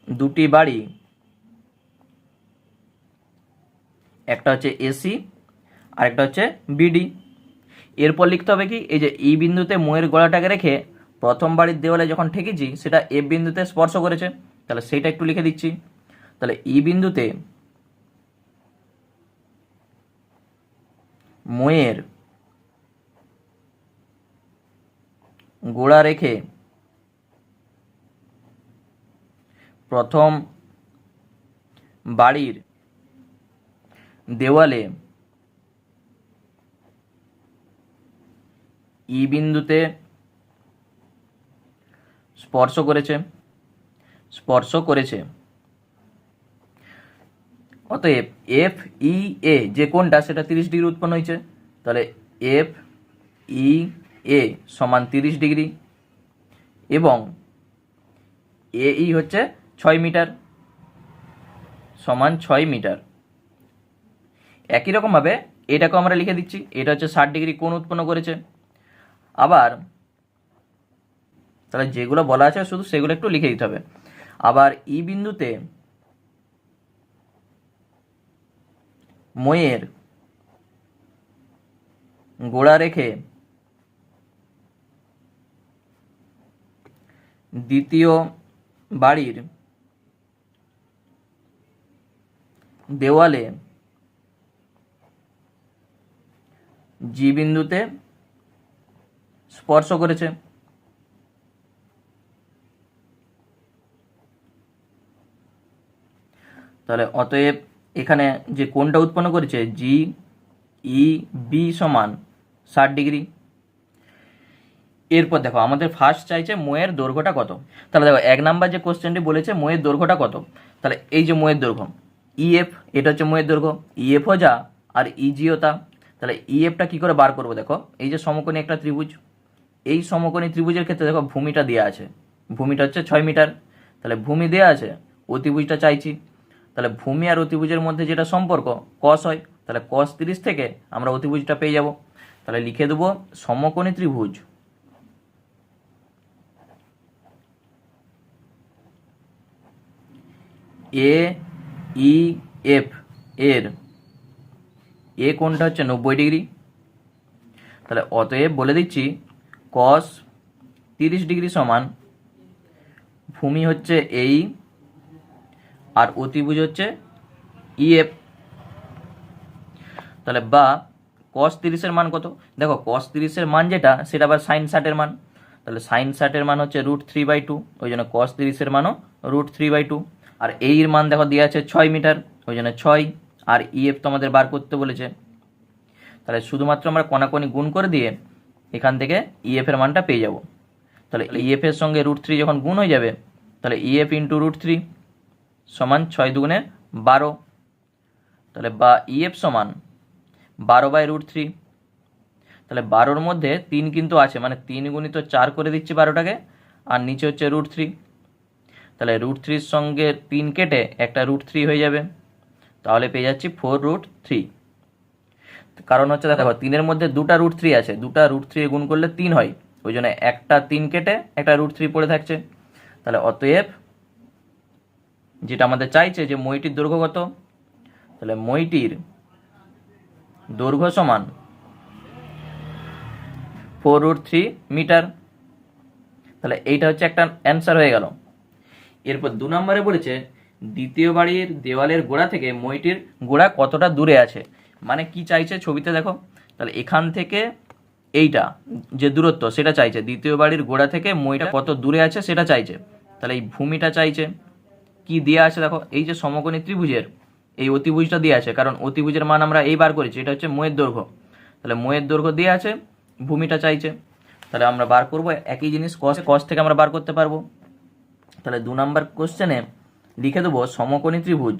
দুটি বাড়ি, একটা হচ্ছে এসি আর একটা হচ্ছে বিডি। এরপর লিখতে হবে কি, এই যে ই বিন্দুতে মইয়ের গলাটাকে রেখে প্রথম বাড়ির দেওয়ালে যখন ঠেকেছি সেটা এফ বিন্দুতে স্পর্শ করেছে, তাহলে সেইটা একটু লিখে দিচ্ছি। তাহলে ই বিন্দুতে মইয়ের গোড়া রেখে প্রথম বাড়ির দেওয়ালে ই বিন্দুতে স্পর্শ করেছে। অতএব এফ ই এ যে কোণটা সেটা 30 ডিগ্রি উৎপন্ন হয়েছে, তাহলে এফ ই এ সমান 30 ডিগ্রি এবং এ ই হচ্ছে 6 মিটার সমান 6 মিটার। একই রকমভাবে এটাকেও আমরা লিখে দিচ্ছি, এটা হচ্ছে 60 ডিগ্রি কোণ উৎপন্ন করেছে। আবার তাহলে যেগুলো বলা আছে শুধু সেগুলো একটু লিখে দিতে হবে। আবার ই বিন্দুতে মইয়ের গোড়া রেখে দ্বিতীয় বাড়ির দেওয়ালে জি বিন্দুতে স্পর্শ করেছে। তাহলে অতএব এখানে যে কোণটা উৎপন্ন করেছে জি ই বি সমান 60 ডিগ্রি। এরপর দেখো আমাদের ফার্স্ট চাইছে মইয়ের দৈর্ঘ্যটা কত। তাহলে দেখো 1 নাম্বার যে কোশ্চেনটি বলেছে মইয়ের দৈর্ঘ্যটা কত, তাহলে এই যে মইয়ের দৈর্ঘ্য ইএফ, এটা হচ্ছে মইয়ের দৈর্ঘ্য, ইএফও যা আর ইজিও তা। তাহলে ইএফটা কি করে বার করবো, দেখো এই যে সমকোণী একটা ত্রিভুজ, এই সমকোণী ত্রিভুজের ক্ষেত্রে দেখো ভূমিটা দেওয়া আছে, ভূমিটা হচ্ছে 6 মিটার, তাহলে ভূমি দেওয়া আছে, অতিভুজটা চাইছি। তাহলে ভূমি আর অতিভুজের মধ্যে যেটা সম্পর্ক কস হয়, তাহলে cos 30 থেকে আমরা অতিভুজটা পেয়ে যাব। তাহলে লিখে দেবো সমকোণী ত্রিভুজ এ ই এফ এর এ কোণটা হচ্ছে 90 ডিগ্রি। তাহলে অতএব বলে দিচ্ছি কস 30 ডিগ্রি সমান ভূমি হচ্ছে এই আর অতিভুজ হচ্ছে ইএফ। তাহলে বা কস 30-এর মান কত? দেখো কস 30-এর মান যেটা সেটা আবার সাইন 60-এর মান। তাহলে সাইন 60-এর মান হচ্ছে √3/2, ওই জন্য কস 30-এর মানও √3/2। আর এর মান দেখো দেওয়া আছে 6 মিটার, ওই জন্য 6। আর ইএফ তো আমাদের বার করতে বলেছে, তাহলে শুধুমাত্র আমরা কণাকণি গুণ করে দিয়ে এখান থেকে ইএফ এর মানটা পেয়ে যাব। তাহলে ইএফ এর সঙ্গে √3 যখন গুণ হয়ে যাবে, তাহলে ইএফ ইন্টু √3 সমান 6 দুগুণে 12। তাহলে বা ইএফ সমান 12/√3। তাহলে 12-র মধ্যে 3 কিন্তু আছে, মানে 3 গুণিত 4 করে দিচ্ছি 12টাকে, আর নিচে হচ্ছে √3। তাহলে √3-র সঙ্গে 3 কেটে একটা √3 হয়ে যাবে, তাহলে পেয়ে যাচ্ছি 4√3। কারণ হচ্ছে দেখো 3-এর মধ্যে দুটা √3 আছে, দুটা √3 গুণ করলে 3 হয়, ওই জন্য একটা 3 কেটে একটা √3 পড়ে থাকছে। তাহলে অতএব যেটা আমাদের চাইছে যে মইটির দৈর্ঘ্য কত, তাহলে মইটির দৈর্ঘ্য সমান 4√3 মিটার। তাহলে এইটা হচ্ছে একটা অ্যান্সার হয়ে গেল। এরপর 2 নম্বরে বলেছে দ্বিতীয় বাড়ির দেওয়ালের গোড়া থেকে মইটির গোড়া কতটা দূরে আছে। মানে কি চাইছে ছবিতে দেখো, তাহলে এখান থেকে এইটা যে দূরত্ব সেটা চাইছে, দ্বিতীয় বাড়ির গোড়া থেকে মইটা কত দূরে আছে সেটা চাইছে। তাহলে এই ভূমিটা চাইছে, কি দেওয়া আছে দেখো, এই যে সমকোণী ত্রিভুজের এই অতিভুজটা দেওয়া আছে, কারণ অতিভুজের মান আমরা এই বার করেছি, এটা হচ্ছে মইয়ের দৈর্ঘ্য। তাহলে মইয়ের দৈর্ঘ্য দেওয়া আছে, ভূমিটা চাইছে। তাহলে আমরা বার করব একই জিনিস, কস থেকে আমরা বার করতে পারবো। তাহলে 2 নম্বর কোশ্চেনে লিখে দেবো সমকোণী ত্রিভুজ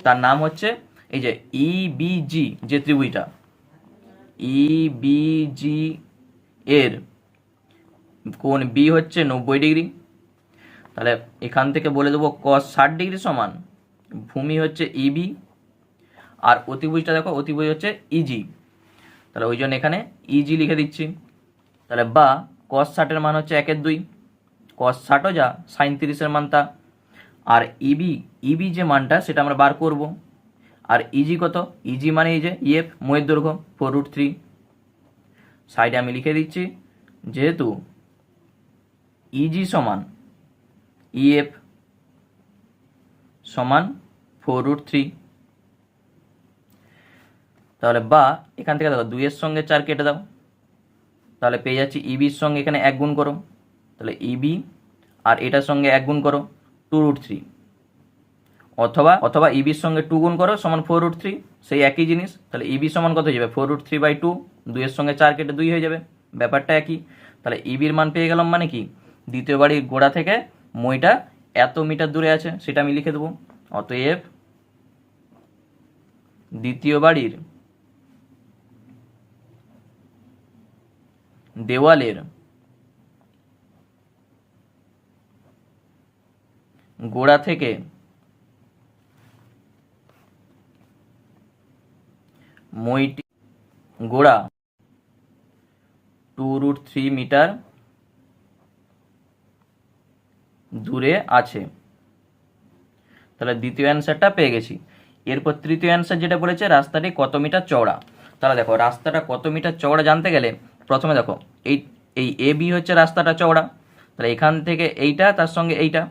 তার নাম হচ্ছে এই যে ইবিজি, যে ত্রিভুজটা ইবিজি এর কোণ বি হচ্ছে 90 ডিগ্রি। তাহলে এখান থেকে বলে দেবো কস 60 ডিগ্রি সমান ভূমি হচ্ছে ইবি আর অতিভুজটা দেখো অতিভুজ হচ্ছে ইজি। তাহলে ওই জন্য এখানে ইজি লিখে দিচ্ছি। তাহলে বা কস 60-এর মান হচ্ছে 1/2, কস 60ও যা সাইন 30-এর মান তা। আর ইবি যে মানটা সেটা আমরা বার করব। আর ইজি কত, ইজি মানে এই যে ইএফ মইয়ের দৈর্ঘ্য 4√3। সাইডে আমি লিখে দিচ্ছি যেহেতু ইজি সমান ইএফ সমান 4√3। তাহলে বা এখান থেকে দেখো 2-এর সঙ্গে 4 কেটে দাও, তাহলে পেয়ে যাচ্ছি ইবির সঙ্গে এখানে 1 গুণ করো, তাহলে ইবি আর এটার সঙ্গে 1 গুণ করো 2√3, অথবা ইবির সঙ্গে 2 গুণ করো সমান 4√3, সেই একই জিনিস। তাহলে ইবি সমান কত হয়ে যাবে 4√3/2, 2-এর সঙ্গে 4 কেটে 2 হয়ে যাবে, ব্যাপারটা একই। তাহলে ইবির মান পেয়ে গেলাম, মানে কি দ্বিতীয় বাড়ির গোড়া থেকে মইটা এত মিটার দূরে আছে সেটা আমি লিখে দেবো। অতএব দ্বিতীয় বাড়ির দেওয়ালের গোড়া থেকে মইটি গোড়া 2√3 মিটার দূরে আছে। তাহলে দ্বিতীয় অ্যান্সারটা পেয়ে গেছি। এরপর তৃতীয় অ্যান্সার যেটা বলেছে রাস্তাটি কত মিটার চওড়া। তাহলে দেখো রাস্তাটা কত মিটার চওড়া জানতে গেলে প্রথমে দেখো এই এ বি হচ্ছে রাস্তাটা চওড়া। তাহলে এখান থেকে এইটা তার সঙ্গে এইটা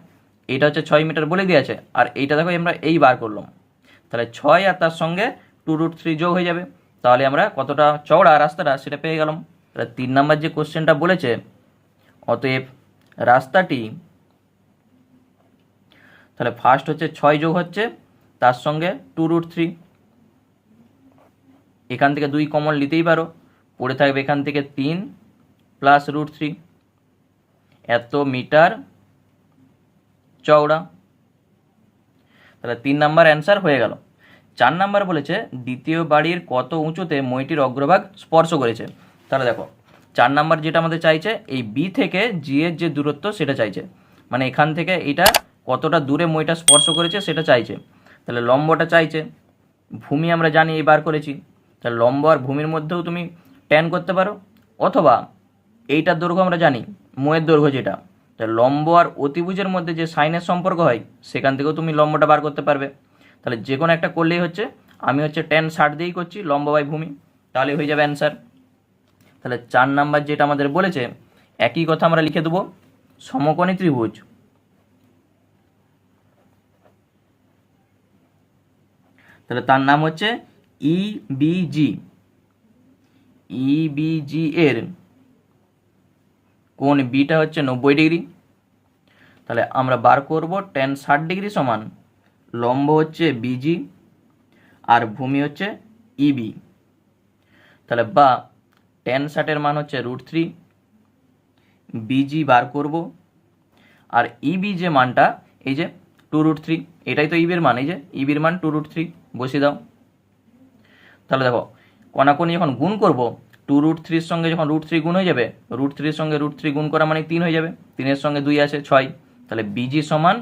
হচ্ছে 6 মিটার বলে দিয়েছে, আর এইটা দেখো আমরা এই বার করলাম, তাহলে 6 আর তার সঙ্গে 2√3 যোগ হয়ে যাবে, তাহলে আমরা কতটা চওড়া রাস্তাটা সেটা পেয়ে গেলাম। তাহলে 3 নম্বর যে কোশ্চেনটা বলেছে অতএব রাস্তাটি, তাহলে ফার্স্ট হচ্ছে 6 যোগ হচ্ছে তার সঙ্গে 2√3, এখান থেকে 2 কমন নিতেই পারো, পড়ে থাকবে এখান থেকে 3 প্লাস √3, এত মিটার চওড়া। তাহলে 3 নাম্বার অ্যান্সার হয়ে গেল। 4 নাম্বার বলেছে দ্বিতীয় বাড়ির কত উঁচুতে মইটির অগ্রভাগ স্পর্শ করেছে। তাহলে দেখো 4 নাম্বার যেটা আমাদের চাইছে এই বি থেকে জি এর যে দূরত্ব সেটা চাইছে, মানে এখান থেকে এটা কতটা দূরে মইটা স্পর্শ করেছে সেটা চাইছে। তাহলে লম্বটা চাইছে, ভূমি আমরা জানি এই বার করেছি, তাহলে লম্ব আর ভূমির মধ্যেও তুমি ট্যান করতে পারো, অথবা এইটার দৈর্ঘ্য আমরা জানি মইয়ের দৈর্ঘ্য যেটা, তো লম্ব আর অতিভুজের মধ্যে যে সাইনের সম্পর্ক হয় সেখান থেকেও তুমি লম্বটা বার করতে পারবে। তাহলে যে কোনো একটা করলেই হচ্ছে, আমি হচ্ছে tan 60 দিয়েই করছি, লম্ব বাই ভূমি, তাহলে হয়ে যাবে অ্যান্সার। তাহলে 4 নাম্বার যেটা আমাদের বলেছে, একই কথা আমরা লিখে দেবো, সমকোণী ত্রিভুজ, তাহলে তার নাম হচ্ছে ইবিজি। ইবিজি এর কোণ বিটা হচ্ছে 90 ডিগ্রি। তাহলে আমরা বার করব tan 60 ডিগ্রি সমান লম্ব হচ্ছে বিজি আর ভূমি হচ্ছে ইবি। তাহলে বা tan 60 এর মান হচ্ছে √3, বিজি বার করব, আর ইবি যে মানটা এই যে 2√3, এটাই তো ইবির মান, এই যে ইবির মান 2√3 বসিয়ে দাও। তাহলে দেখো কোনাকুনি যখন গুণ করব, 2√3 সঙ্গে যখন √3 গুণ হয়ে যাবে, √3 সঙ্গে √3 গুণ করা মানে 3 হয়ে যাবে, 3 সঙ্গে 2 আছে 6, তাহলে বিজি সমান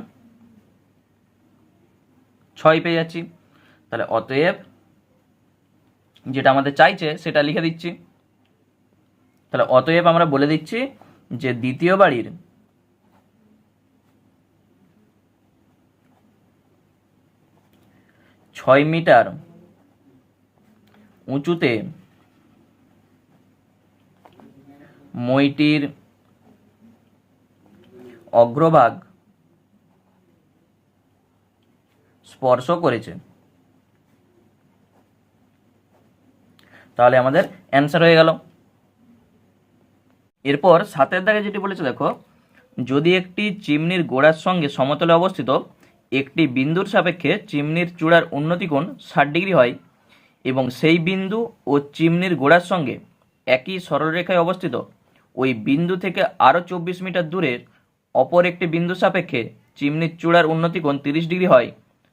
6 পেয়ে যাচ্ছি। তাহলে অতএব যেটা আমাদের চাইছে সেটা লিখে দিচ্ছি। তাহলে অতএব আমরা বলে দিচ্ছি যে দ্বিতীয় বাড়ির ছয় মিটার উঁচুতে মইটির অগ্রভাগ স্পর্শ করেছে। তাহলে আমাদের অ্যান্সার হয়ে গেল। এরপর 7 দাগে যেটি বলেছে দেখো, যদি একটি চিমনির গোড়ার সঙ্গে সমতলে অবস্থিত একটি বিন্দুর সাপেক্ষে চিমনির চূড়ার উন্নতি কোণ 60 ডিগ্রি হয় এবং সেই বিন্দু ও চিমনির গোড়ার সঙ্গে একই সরলরেখায় অবস্থিত ওই বিন্দু থেকে আরও 24 মিটার দূরের অপর একটি বিন্দু সাপেক্ষে চিমনির চূড়ার উন্নতি কোণ 30 ডিগ্রি হয়,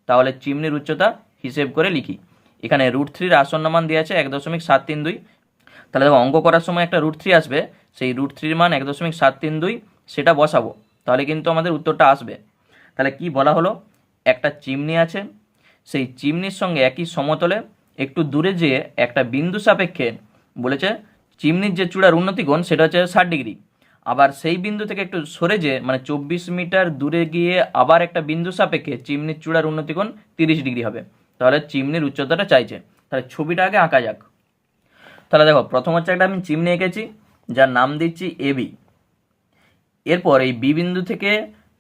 তাহলে চিমনির উচ্চতা হিসেব করে লিখি। এখানে √3 আসন্ন মান দেওয়া আছে 1.732। তাহলে দেখো অঙ্ক করার সময় একটা √3 আসবে, সেই √3 মান 1.732 সেটা বসাবো, তাহলে কিন্তু আমাদের উত্তরটা আসবে। তাহলে কি বলা হলো, একটা চিমনি আছে, সেই চিমনির সঙ্গে একই সমতলে একটু দূরে যেয়ে একটা বিন্দু সাপেক্ষে বলেছে চিমনির যে চূড়ার উন্নতি কোণ সেটা হচ্ছে 60 ডিগ্রি, আবার সেই বিন্দু থেকে একটু সরে যেয়ে মানে 24 মিটার দূরে গিয়ে আবার একটা বিন্দু সাপেক্ষে চিমনির চূড়ার উন্নতি কোণ 30 ডিগ্রি হবে। তাহলে চিমনির উচ্চতাটা চাইছে। তাহলে ছবিটা আগে আঁকা যাক। তাহলে দেখো প্রথম হচ্ছে একটা আমি চিমনি এঁকেছি যার নাম দিচ্ছি এবি। এরপর এই বি বিন্দু থেকে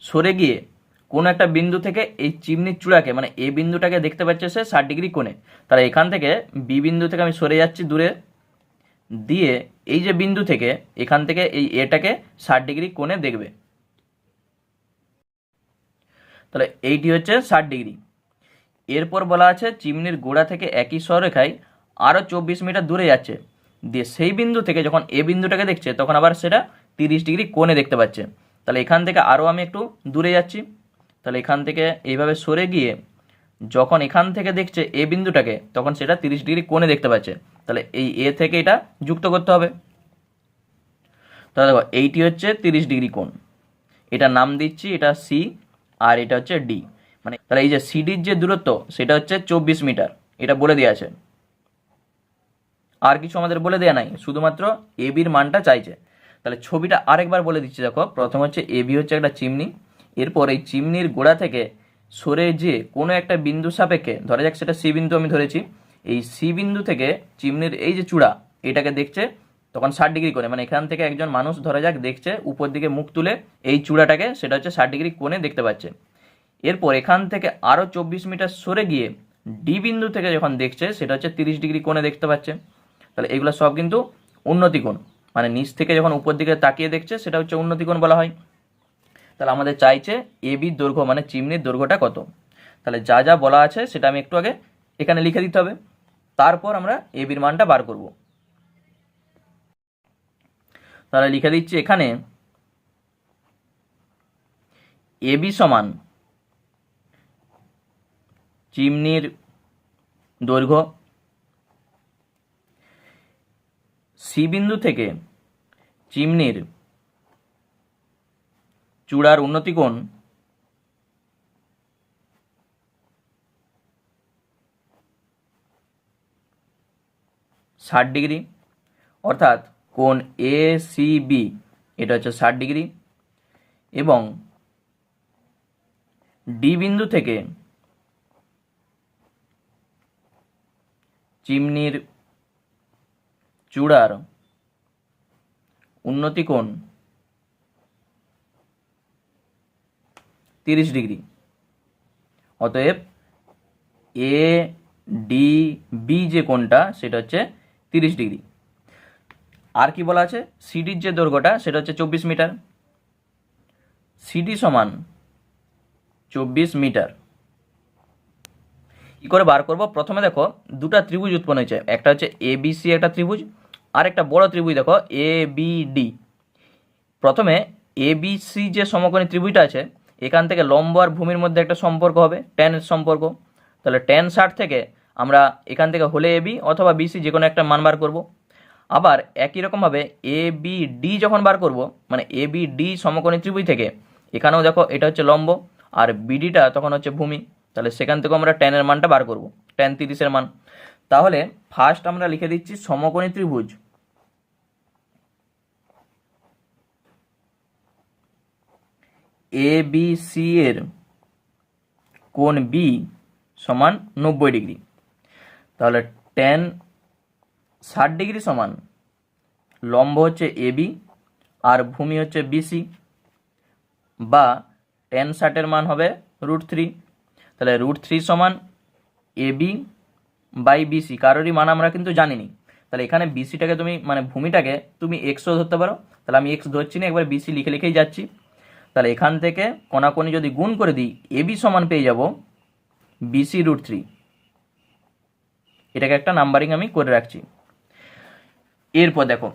সরে গিয়ে কোনো একটা বিন্দু থেকে এই চিমনির চূড়াকে মানে এ বিন্দুটাকে দেখতে পাচ্ছে সে 60 ডিগ্রি কোণে। তাহলে এখান থেকে বি বিন্দু থেকে আমি সরে যাচ্ছি দূরে, দিয়ে এই যে বিন্দু থেকে এখান থেকে এই এটাকে 60 ডিগ্রি কোণে দেখবে। তাহলে এইটি হচ্ছে 60 ডিগ্রি। এরপর বলা আছে চিমনির গোড়া থেকে একই সরলরেখায় আরও 24 মিটার দূরে যাচ্ছে, দিয়ে সেই বিন্দু থেকে যখন এ বিন্দুটাকে দেখছে তখন আবার সেটা 30 ডিগ্রি কোণে দেখতে পাচ্ছে। তাহলে এখান থেকে আরও আমি একটু দূরে যাচ্ছি, তাহলে এখান থেকে এইভাবে সরে গিয়ে যখন এখান থেকে দেখছে এ বিন্দুটাকে তখন সেটা 30 ডিগ্রি কোণে দেখতে পাচ্ছে। তাহলে এই এ থেকে এটা যুক্ত করতে হবে। তাহলে দেখো এইটি হচ্ছে 30 ডিগ্রি কোণ, এটা নাম দিচ্ছি এটা সি আর এটা হচ্ছে ডি। মানে তাহলে এই যে সিডির যে দূরত্ব সেটা হচ্ছে 24 মিটার, এটা বলে দেওয়া আছে, আর কিছু আমাদের বলে দেওয়া নাই, শুধুমাত্র এবির মানটা চাইছে। তাহলে ছবিটা আরেকবার বলে দিচ্ছি দেখো, প্রথম হচ্ছে এবি হচ্ছে একটা চিমনি, এরপর এই চিমনির গোড়া থেকে সরে যে কোনো একটা বিন্দু সাপেক্ষে, ধরা যাক সেটা সি বিন্দু আমি ধরেছি, এই সি বিন্দু থেকে চিমনির এই যে চূড়া এটাকে দেখছে তখন 60 ডিগ্রি কোণে, মানে এখান থেকে একজন মানুষ ধরা যাক দেখছে উপর দিকে মুখ তুলে এই চূড়াটাকে, সেটা হচ্ছে 60 ডিগ্রি কোণে দেখতে পাচ্ছে। এরপর এখান থেকে আরও 24 মিটার সরে গিয়ে ডি বিন্দু থেকে যখন দেখছে সেটা হচ্ছে 30 ডিগ্রি কোণে দেখতে পাচ্ছে। তাহলে এগুলো সব কিন্তু উন্নতি কোণ, মানে নিচ থেকে যখন উপর দিকে তাকিয়ে দেখছে সেটা হচ্ছে উন্নতি কোণ বলা হয়। তাহলে আমাদের চাইছে এবির দৈর্ঘ্য মানে চিমনির দৈর্ঘ্যটা কত। তাহলে যা যা বলা আছে সেটা আমি একটু আগে এখানে লিখে দিতে হবে, তারপর আমরা এবির মানটা বার করব। তাহলে লিখে দিচ্ছি এখানে এবি সমান চিমনির দৈর্ঘ্য, সি বিন্দু থেকে চিমনির চূড়ার উন্নতি কোণ ষাট ডিগ্রি, অর্থাৎ কোণ এ সি বি এটা হচ্ছে 60 ডিগ্রি। এবং ডি বিন্দু থেকে চিমনির চূড়ার উন্নতি কোণ 30 ডিগ্রি। অতএব এ ডি বি যে কোণটা সেটা হচ্ছে 30 ডিগ্রি। আর কি বলা আছে, সিডির যে দৈর্ঘ্যটা সেটা হচ্ছে 24 মিটার। সিডি সমান 24 মিটার। কি করে বার করব? প্রথমে দেখো দুটা ত্রিভুজ উৎপন্ন হয়েছে, একটা হচ্ছে এবিসি একটা ত্রিভুজ, আর একটা বড় ত্রিভুজ দেখো এবিডি। প্রথমে এবিসি যে সমকোণী ত্রিভুজটা আছে, এখান থেকে লম্ব আর ভূমির মধ্যে একটা সম্পর্ক হবে, ট্যান সম্পর্ক। তাহলে ট্যান 60 থেকে আমরা এখান থেকে হলে এবি অথবা বিসি যে কোনো একটা মান বার করব। আবার একই রকমভাবে এ বি ডি যখন বার করব, মানে এ বি ডি সমকোণী ত্রিভুজ থেকে এখানেও দেখো এটা হচ্ছে লম্ব আর বিডিটা তখন হচ্ছে ভূমি। তাহলে সেখান থেকেও আমরা ট্যানের মানটা বার করব, ট্যান 30-এর মান। তাহলে ফার্স্ট আমরা লিখে দিচ্ছি সমকোণী ত্রিভুজ এ বি সি এর কোণ বি সমান 90 ডিগ্রি। তাহলে ট্যান 60 ডিগ্রি সমান লম্ব হচ্ছে এবি আর ভূমি হচ্ছে বিসি, বা ট্যান 60-এর মান হবে √3। তাহলে √3 সমান এবি বাই বিসি, কারোরই মান আমরা কিন্তু জানিনি। তাহলে এখানে বিসিটাকে তুমি মানে ভূমিটাকে তুমি এক্সও ধরতে পারো, তাহলে আমি এক্স ধরছি না, একবার বিসি লিখে লিখেই যাচ্ছি। তাহলে এখান থেকে কোনাকুনি যদি গুণ করে দিই, এবি সমান পেয়ে যাব বিসি √3। এটাকে একটা নাম্বারিং আমি করে রাখছি। এরপর দেখো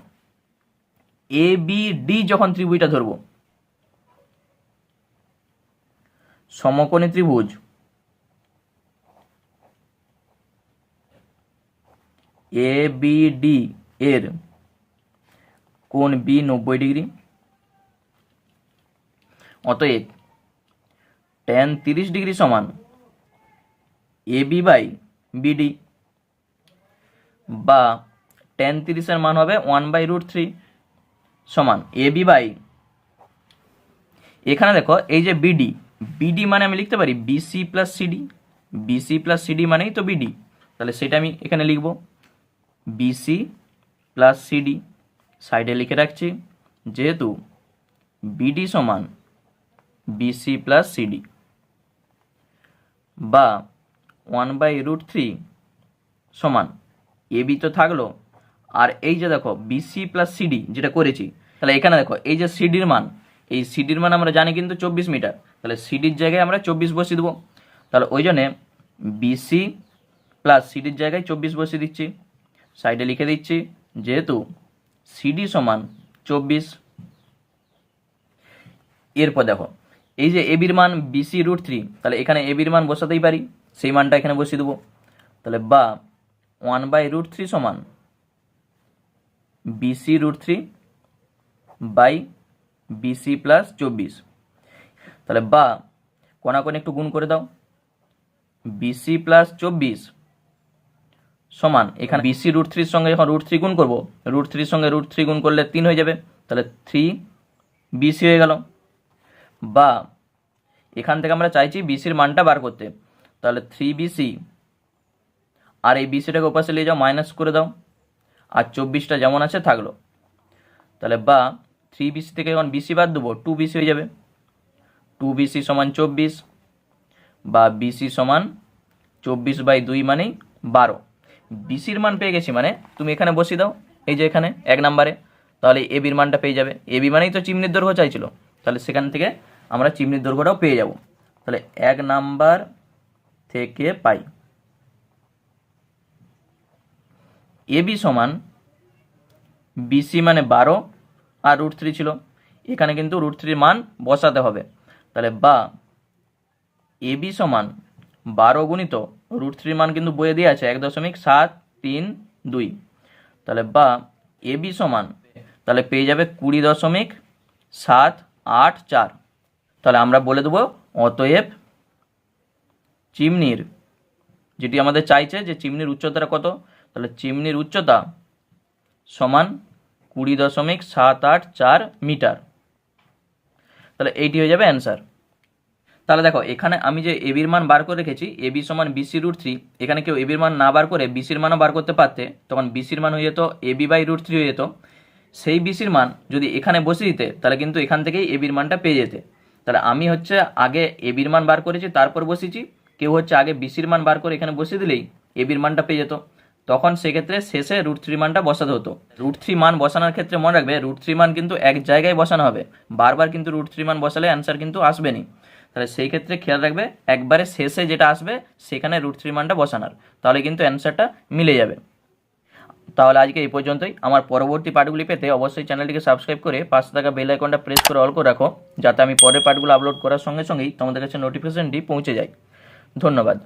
এ বি ডি যখন ত্রিভুজটা ধরবো, সমকোণী ত্রিভুজ এ বি ডি এর কোণ বি 90 ডিগ্রি। অতএব ট্যান 30 ডিগ্রি সমান এবি বাই বিডি, বা ট্যান 30-এর মান হবে 1/√3 সমান এবি বাই, এখানে দেখো এই যে বিডি, বিডি মানে আমি লিখতে পারি BC plus CD, BC plus CD মানেই তো বিডি। তাহলে সেটা আমি এখানে লিখব বিসি প্লাস সিডি, সাইডে লিখে রাখছি, যেহেতু বিডি সমান বিসি প্লাস সিডি, বা 1/√3 সমান এবি তো থাকলো, আর এই যে দেখো বিসি প্লাস সিডি যেটা করেছি, তাহলে এখানে দেখো এই যে সিডির মান, এই সিডির মান আমরা জানি কিন্তু 24 মিটার, তাহলে সিডির জায়গায় আমরা 24 বসিয়ে দেবো। তাহলে ওই জন্যে বিসি প্লাস সিডির জায়গায় 24 বসিয়ে দিচ্ছি, সাইডে লিখে দিচ্ছি, যেহেতু সিডি সমান 24। এরপর দেখো এই যে এবির মান বিসি √3, তাহলে এখানে এবির মান বসাতেই পারি, সেই মানটা এখানে বসিয়ে দেবো। তাহলে বা 1/√3 সমান বিসি √3 বাই বিসি প্লাস 24। তাহলে বা কোনাকুনি একটু গুণ করে দাও, বিসি প্লাস 24 সমান এখানে বিসি √3 সঙ্গে যখন √3 গুণ করবো, √3 সঙ্গে √3 গুণ করলে 3 হয়ে যাবে, তাহলে 3 বিসি হয়ে গেল। বা এখান থেকে আমরা চাইছি বিসির মানটা বার করতে, তাহলে 3 বিসি, আর এই বিসিটাকে ওপাশে নিয়ে যাও, মাইনাস করে দাও, আর 24টা যেমন আছে থাকলো। তাহলে বা 3 বিসি থেকে যখন বিসি বাদ দেবো 2 বিসি হয়ে যাবে, 2 বিসি সমান 24, বা বিসি সমান 24/2 মানেই 12। বিসির মান পেয়ে গেছি, মানে তুমি এখানে বসিয়ে দাও, এই যে এখানে 1 নম্বরে, তাহলে এবির মানটা পেয়ে যাবে। এবি মানেই তো চিমনির দৈর্ঘ্য চাইছিল, তাহলে সেখান থেকে আমরা চিমনির দৈর্ঘ্যটাও পেয়ে যাব। তাহলে 1 নাম্বার থেকে পাই এবি সমান বিসি মানে 12 আর √3 ছিল, এখানে কিন্তু √3 মান বসাতে হবে। তাহলে বা এবি সমান 12 গুণিত √3 মান কিন্তু বইয়ে দিয়ে আছে 1.732। তাহলে বা এবি সমান, তাহলে পেয়ে যাবে 20.784। তাহলে আমরা বলে দেবো অতএব চিমনির, যেটি আমাদের চাইছে যে চিমনির উচ্চতাটা কত, তাহলে চিমনির উচ্চতা সমান 20.784 মিটার। তাহলে এইটি হয়ে যাবে অ্যান্সার। তাহলে দেখো এখানে আমি যে এবির মান বার করে রেখেছি এবি সমান বিসি রুট থ্রি, এখানে কেউ এবির মান না বার করে বিসির মানও বার করতে পারতে, তখন বিসির মান হয়ে যেত এবি বাই রুট থ্রি হয়ে যেত। সেই বিসির মান যদি এখানে বসে দিতে তাহলে কিন্তু এখান থেকেই এবির মানটা পেয়ে যেতে। তাহলে আমি হচ্ছে আগে এবির মান বার করেছি তারপর বসিয়েছি, কেউ হচ্ছে আগে বিসির মান বার করে এখানে বসিয়ে দিলেই এবির মানটা পেয়ে যেত, তখন সেক্ষেত্রে শেষে রুট থ্রি মানটা বসাতে হতো। রুট থ্রি মান বসানোর ক্ষেত্রে মনে রাখবে রুট থ্রি মান কিন্তু এক জায়গায় বসানো হবে, বারবার কিন্তু রুট থ্রি মান বসালে অ্যান্সার কিন্তু আসবে না। তাহলে সেই ক্ষেত্রে খেয়াল রাখবে একবারে শেষে যেটা আসবে সেখানে রুট থ্রি মানটা বসানোর, তাহলে কিন্তু অ্যান্সারটা মিলে যাবে। তাহলে আজকে এই পর্যন্তই। আমার পরবর্তী পার্টগুলি পেতে অবশ্যই চ্যানেলটিকে সাবস্ক্রাইব করে পাশে থাকা বেল আইকনটা প্রেস করে অল করে রাখো, যাতে আমি পরের পার্টগুলো আপলোড করার সঙ্গে সঙ্গেই তোমাদের কাছে নোটিফিকেশনটি পৌঁছে যায়। ধন্যবাদ।